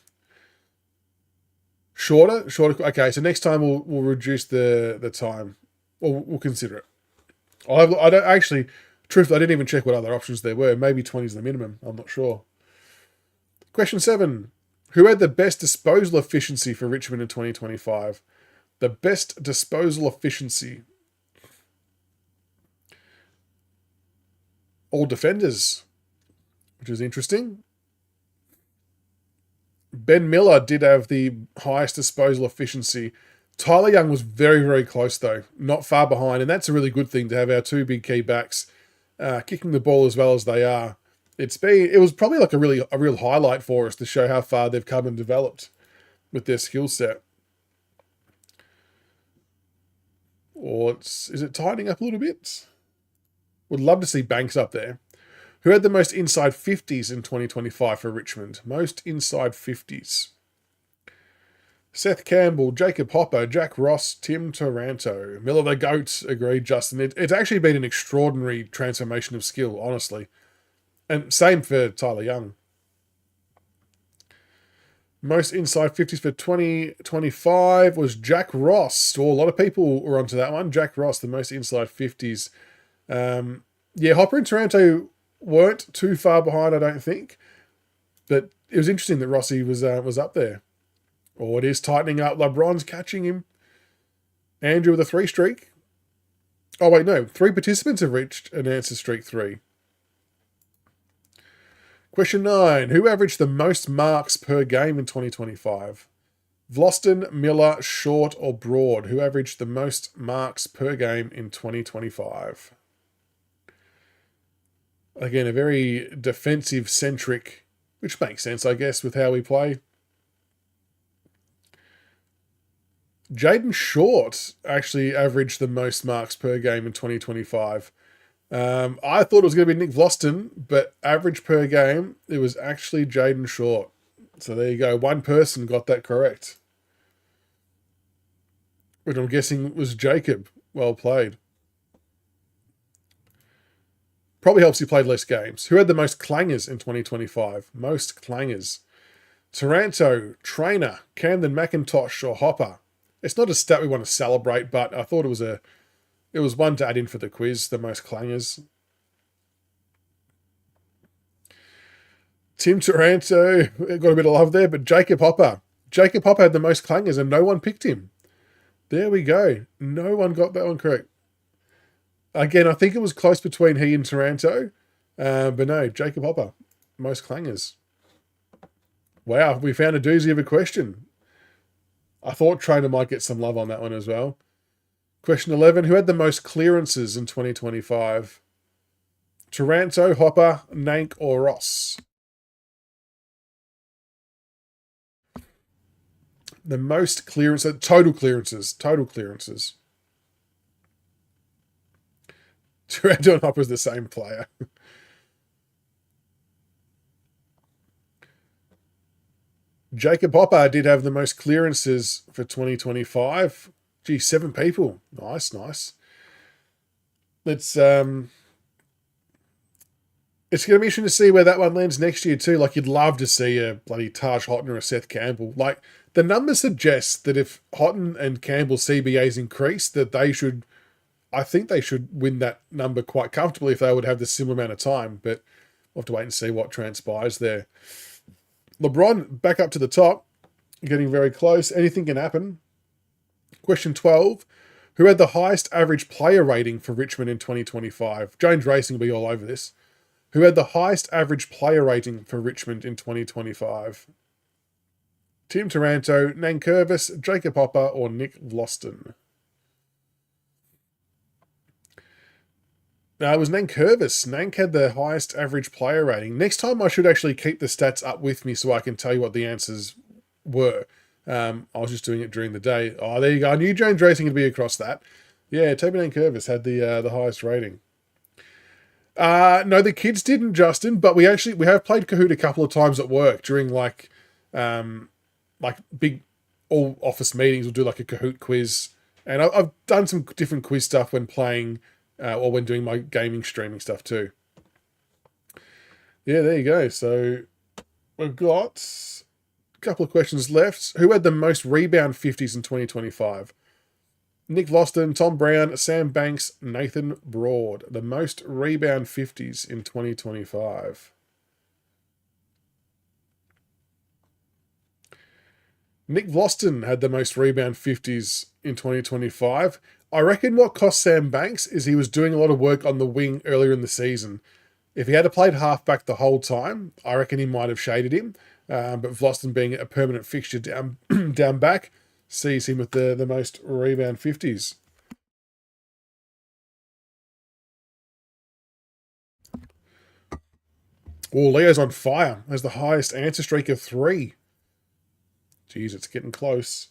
Shorter. Okay, so next time we'll reduce the time. Or we'll consider it. I don't actually... Truth, I didn't even check what other options there were. Maybe 20 is the minimum. I'm not sure. Question 7. Who had the best disposal efficiency for Richmond in 2025? The best disposal efficiency. All defenders, which is interesting. Ben Miller did have the highest disposal efficiency. Tyler Young was very, very close, though. Not far behind, and that's a really good thing to have our 2 big key backs kicking the ball as well as they are. It was probably like a real highlight for us to show how far they've come and developed with their skill set. Or is it tightening up a little bit? Would love to see Banks up there. Who had the most inside 50s in 2025 for Richmond? Most inside 50s. Seth Campbell, Jacob Hopper, Jack Ross, Tim Taranto. Miller the Goat, agreed, Justin. It's actually been an extraordinary transformation of skill, honestly. And same for Tyler Young. Most inside 50s for 2025 was Jack Ross. So a lot of people were onto that one. Jack Ross, the most inside 50s. Yeah, Hopper and Taranto weren't too far behind, I don't think. But it was interesting that Rossi was up there. Oh, it is tightening up. LeBron's catching him. Andrew with a 3 streak. Oh, wait, no. 3 participants have reached an answer streak 3. Question 9. Who averaged the most marks per game in 2025? Vlosten, Miller, Short, or Broad? Who averaged the most marks per game in 2025? Again, a very defensive-centric, which makes sense, I guess, with how we play. Jaden Short actually averaged the most marks per game in 2025. I thought it was going to be Nick Vlosten, but average per game, it was actually Jaden Short. So there you go. One person got that correct. Which I'm guessing was Jacob. Well played. Probably helps he played less games. Who had the most clangers in 2025? Most clangers. Taranto, Trainer, Camden McIntosh, or Hopper? It's not a stat we want to celebrate, but I thought it was one to add in for the quiz, the most clangers. Tim Taranto got a bit of love there, but Jacob Hopper. Jacob Hopper had the most clangers and no one picked him. There we go. No one got that one correct. Again, I think it was close between he and Taranto, but no, Jacob Hopper, most clangers. Wow, we found a doozy of a question. I thought Trainer might get some love on that one as well. Question 11, who had the most clearances in 2025? Taranto, Hopper, Nank, or Ross? The most clearances, total clearances. Taranto and Hopper's the same player. Jacob Hopper did have the most clearances for 2025. Gee, 7 people. Nice. Let's it's going to be interesting to see where that one lands next year too. Like, you'd love to see a bloody Taj Houghton or a Seth Campbell. Like, the numbers suggest that if Houghton and Campbell CBAs increase, that I think they should win that number quite comfortably if they would have the similar amount of time. But we'll have to wait and see what transpires there. LeBron back up to the top, getting very close. Anything can happen. Question 12. Who had the highest average player rating for Richmond in 2025? Jones Racing will be all over this. Who had the highest average player rating for Richmond in 2025? Tim Taranto, Nankervis, Jacob Hopper, or Nick Vlaston? No, it was Nankervis. Nank had the highest average player rating. Next time I should actually keep the stats up with me so I can tell you what the answers were. I was just doing it during the day. Oh, there you go. I knew Jones Racing would be across that. Yeah, Toby Nankervis had the highest rating. No, the kids didn't, Justin, but we have played Kahoot a couple of times at work during like big all office meetings. We'll do like a Kahoot quiz, and I've done some different quiz stuff when playing or when doing my gaming streaming stuff too. Yeah, there you go. So we've got a couple of questions left. Who had the most rebound 50s in 2025? Nick Vlaston, Tom Brown, Sam Banks, Nathan Broad. The most rebound 50s in 2025. Nick Vlaston had the most rebound 50s in 2025. I reckon what cost Sam Banks is he was doing a lot of work on the wing earlier in the season. If he had played halfback the whole time, I reckon he might have shaded him. But Vlaston being a permanent fixture down back, sees him with the most rebound 50s. Oh, Leo's on fire. Has the highest answer streak of 3. Jeez, it's getting close.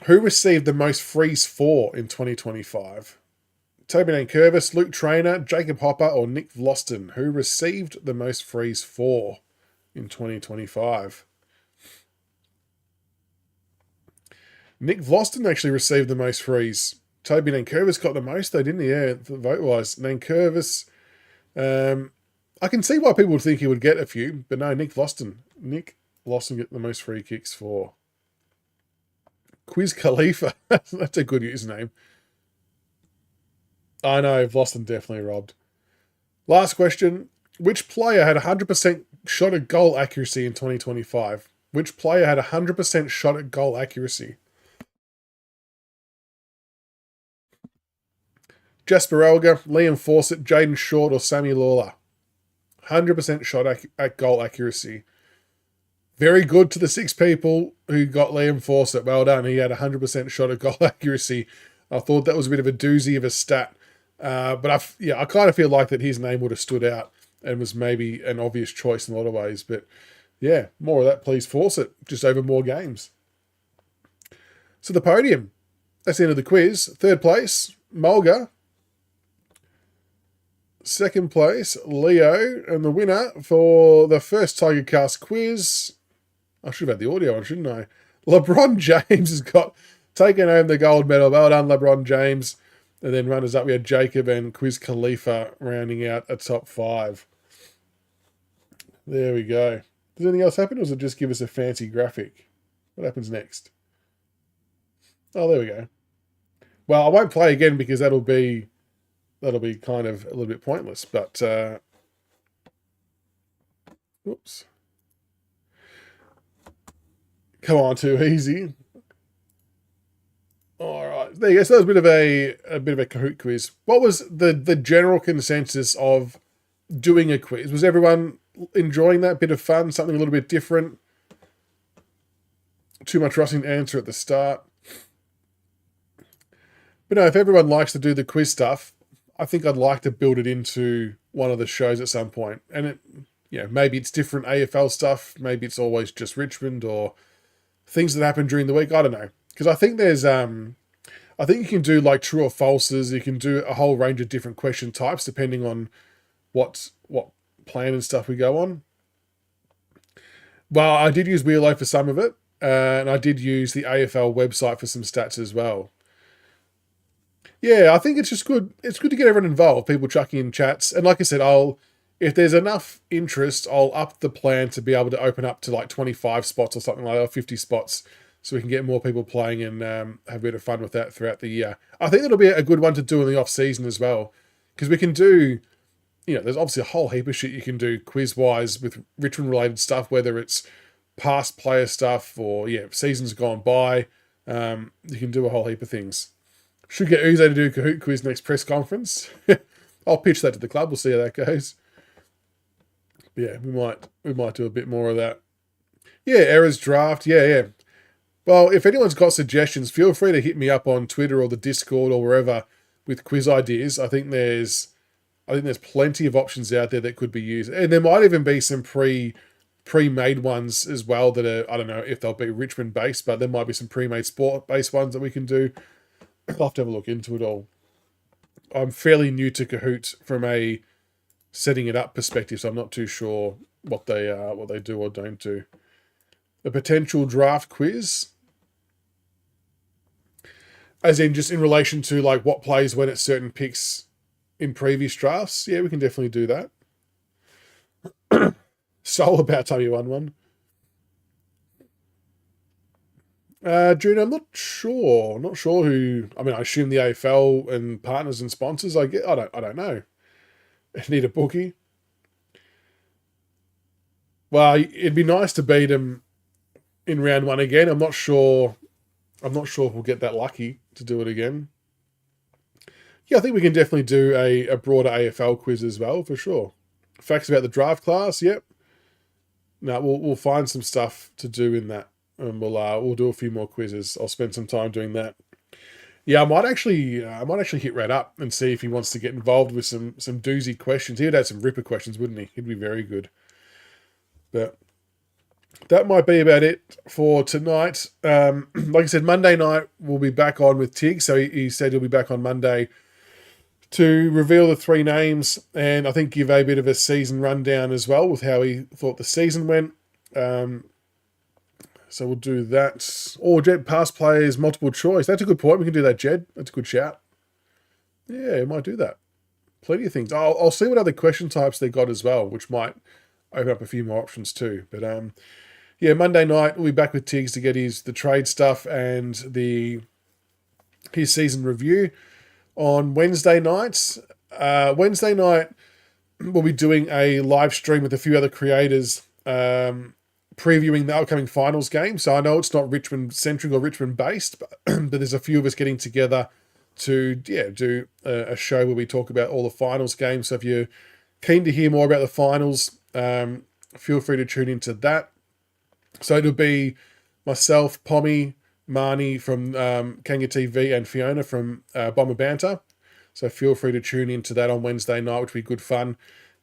Who received the most freeze for in 2025? Toby Nankervis, Luke Trainer, Jacob Hopper, or Nick Vlaston? Who received the most freeze for in 2025? Nick Vlaston actually received the most freeze. Toby Nankervis got the most, though, didn't he? Yeah, vote-wise. Nankervis. I can see why people would think he would get a few, but no, Nick Vlaston. Nick Vlaston get the most free kicks for. Quiz Khalifa. That's a good username. I know, Vlaston definitely robbed. Last question. Which player had 100% shot at goal accuracy in 2025? Which player had 100% shot at goal accuracy? Jasper Elgar, Liam Fawcett, Jaden Short, or Sammy Lawler? 100% shot at goal accuracy. Very good to the 6 people who got Liam Fawcett. Well done. He had 100% shot at goal accuracy. I thought that was a bit of a doozy of a stat. But I kind of feel like that his name would have stood out and was maybe an obvious choice in a lot of ways. But yeah, more of that, please, Fawcett. Just over more games. So the podium. That's the end of the quiz. 3rd place, Mulga. 2nd place, Leo. And the winner for the first Tigercast quiz, I should have had the audio on, shouldn't I? LeBron James has got taken home the gold medal. Well done, LeBron James. And then runners up, we had Jacob and Quiz Khalifa rounding out a top 5. There we go. Does anything else happen, or does it just give us a fancy graphic? What happens next? Oh, there we go. Well, I won't play again because that'll be kind of a little bit pointless. But Whoops. Come on, too easy. All right, there you go. So that was a bit of a Kahoot quiz. What was the general consensus of doing a quiz? Was everyone enjoying that bit of fun? Something a little bit different? Too much rushing to answer at the start. But no, if everyone likes to do the quiz stuff, I think I'd like to build it into one of the shows at some point. And maybe it's different AFL stuff. Maybe it's always just Richmond or things that happen during the week. I don't know. Because I think I think you can do like true or falses. You can do a whole range of different question types depending on what plan and stuff we go on. Well, I did use Wheelo for some of it. And I did use the AFL website for some stats as well. Yeah, I think it's just good. It's good to get everyone involved, people chucking in chats. And like I said, if there's enough interest, I'll up the plan to be able to open up to like 25 spots or something like that, or 50 spots, so we can get more people playing and have a bit of fun with that throughout the year. I think it'll be a good one to do in the off season as well, because we can do, there's obviously a whole heap of shit you can do quiz-wise with Richmond related stuff, whether it's past player stuff or seasons gone by. You can do a whole heap of things. Should get Uzo to do a Kahoot quiz next press conference. I'll pitch that to the club. We'll see how that goes. Yeah, we might do a bit more of that. Yeah, errors draft. Yeah. Well, if anyone's got suggestions, feel free to hit me up on Twitter or the Discord or wherever with quiz ideas. I think there's plenty of options out there that could be used, and there might even be some pre-made ones as well that are, I don't know if they'll be Richmond based, but there might be some pre-made sport based ones that we can do. I'll have to have a look into it all. I'm fairly new to Kahoot from a setting it up perspective, so I'm not too sure what they do or don't do. A potential draft quiz, as in just in relation to like what plays when at certain picks in previous drafts. Yeah, we can definitely do that. So about time you won one. June, I'm not sure. Not sure who. I mean, I assume the AFL and partners and sponsors. I don't know. I need a bookie. Well, it'd be nice to beat them in round one again. I'm not sure if we'll get that lucky to do it again. Yeah, I think we can definitely do a broader AFL quiz as well, for sure. Facts about the draft class. Yep. No, we'll find some stuff to do in that. And we'll do a few more quizzes. I'll spend some time doing that. Yeah, I might actually hit Red up and see if he wants to get involved with some doozy questions. He would have some ripper questions, wouldn't he? He'd be very good. But that might be about it for tonight. Like I said, Monday night we'll be back on with Tig. So he said he'll be back on Monday to reveal the 3 names and I think give a bit of a season rundown as well with how he thought the season went. So we'll do that. Or Jed, past players, multiple choice. That's a good point. We can do that, Jed. That's a good shout. Yeah, we might do that. Plenty of things. I'll see what other question types they got as well, which might open up a few more options too. But yeah, Monday night we'll be back with Tiggs to get the trade stuff and his season review. On Wednesday nights, we'll be doing a live stream with a few other creators. Previewing the upcoming finals game. So I know it's not Richmond centric or Richmond based, but there's a few of us getting together to do a show where we talk about all the finals games. So if you're keen to hear more about the finals, feel free to tune into that. So it'll be myself, Pommy, Marnie from Kanga TV and Fiona from Bomber Banter. So feel free to tune into that on Wednesday night, which will be good fun.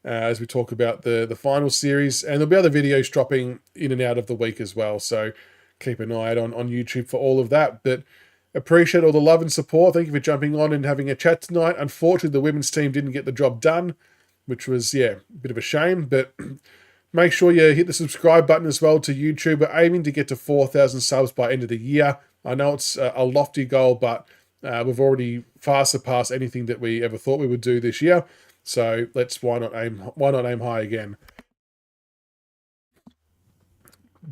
As we talk about the final series. And there'll be other videos dropping in and out of the week as well. So keep an eye out on YouTube for all of that. But appreciate all the love and support. Thank you for jumping on and having a chat tonight. Unfortunately, the women's team didn't get the job done, which was, a bit of a shame. But make sure you hit the subscribe button as well to YouTube. We're aiming to get to 4,000 subs by end of the year. I know it's a lofty goal, but we've already far surpassed anything that we ever thought we would do this year. So why not aim high again?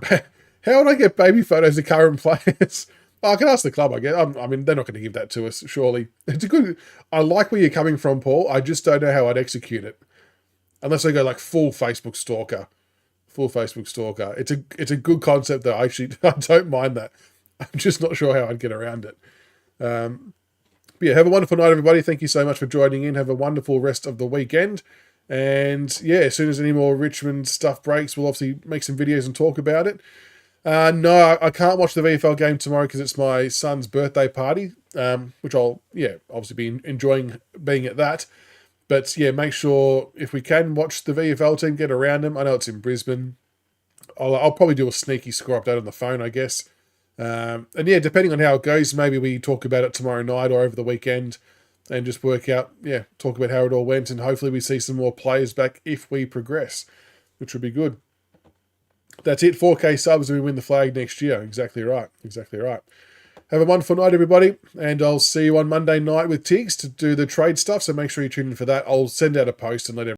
How would I get baby photos of current players? I can ask the club, I guess. I mean, they're not going to give that to us, surely. I like where you're coming from, Paul. I just don't know how I'd execute it. Unless I go like full Facebook stalker. full Facebook stalker. It's a good concept though. Actually, I don't mind that. I'm just not sure how I'd get around it. But yeah, have a wonderful night, everybody. Thank you so much for joining in. Have a wonderful rest of the weekend. And yeah, as soon as any more Richmond stuff breaks, we'll obviously make some videos and talk about it. No, I can't watch the VFL game tomorrow because it's my son's birthday party, which I'll, obviously be enjoying being at that. But yeah, make sure if we can watch the VFL team, get around them. I know it's in Brisbane. I'll probably do a sneaky score update on the phone, I guess. And yeah, depending on how it goes, maybe we talk about it tomorrow night or over the weekend and just work out, talk about how it all went. And hopefully we see some more players back if we progress, which would be good. That's it. 4K subs and we win the flag next year. Exactly right. Exactly right. Have a wonderful night, everybody. And I'll see you on Monday night with Tiggs to do the trade stuff. So make sure you tune in for that. I'll send out a post and let everyone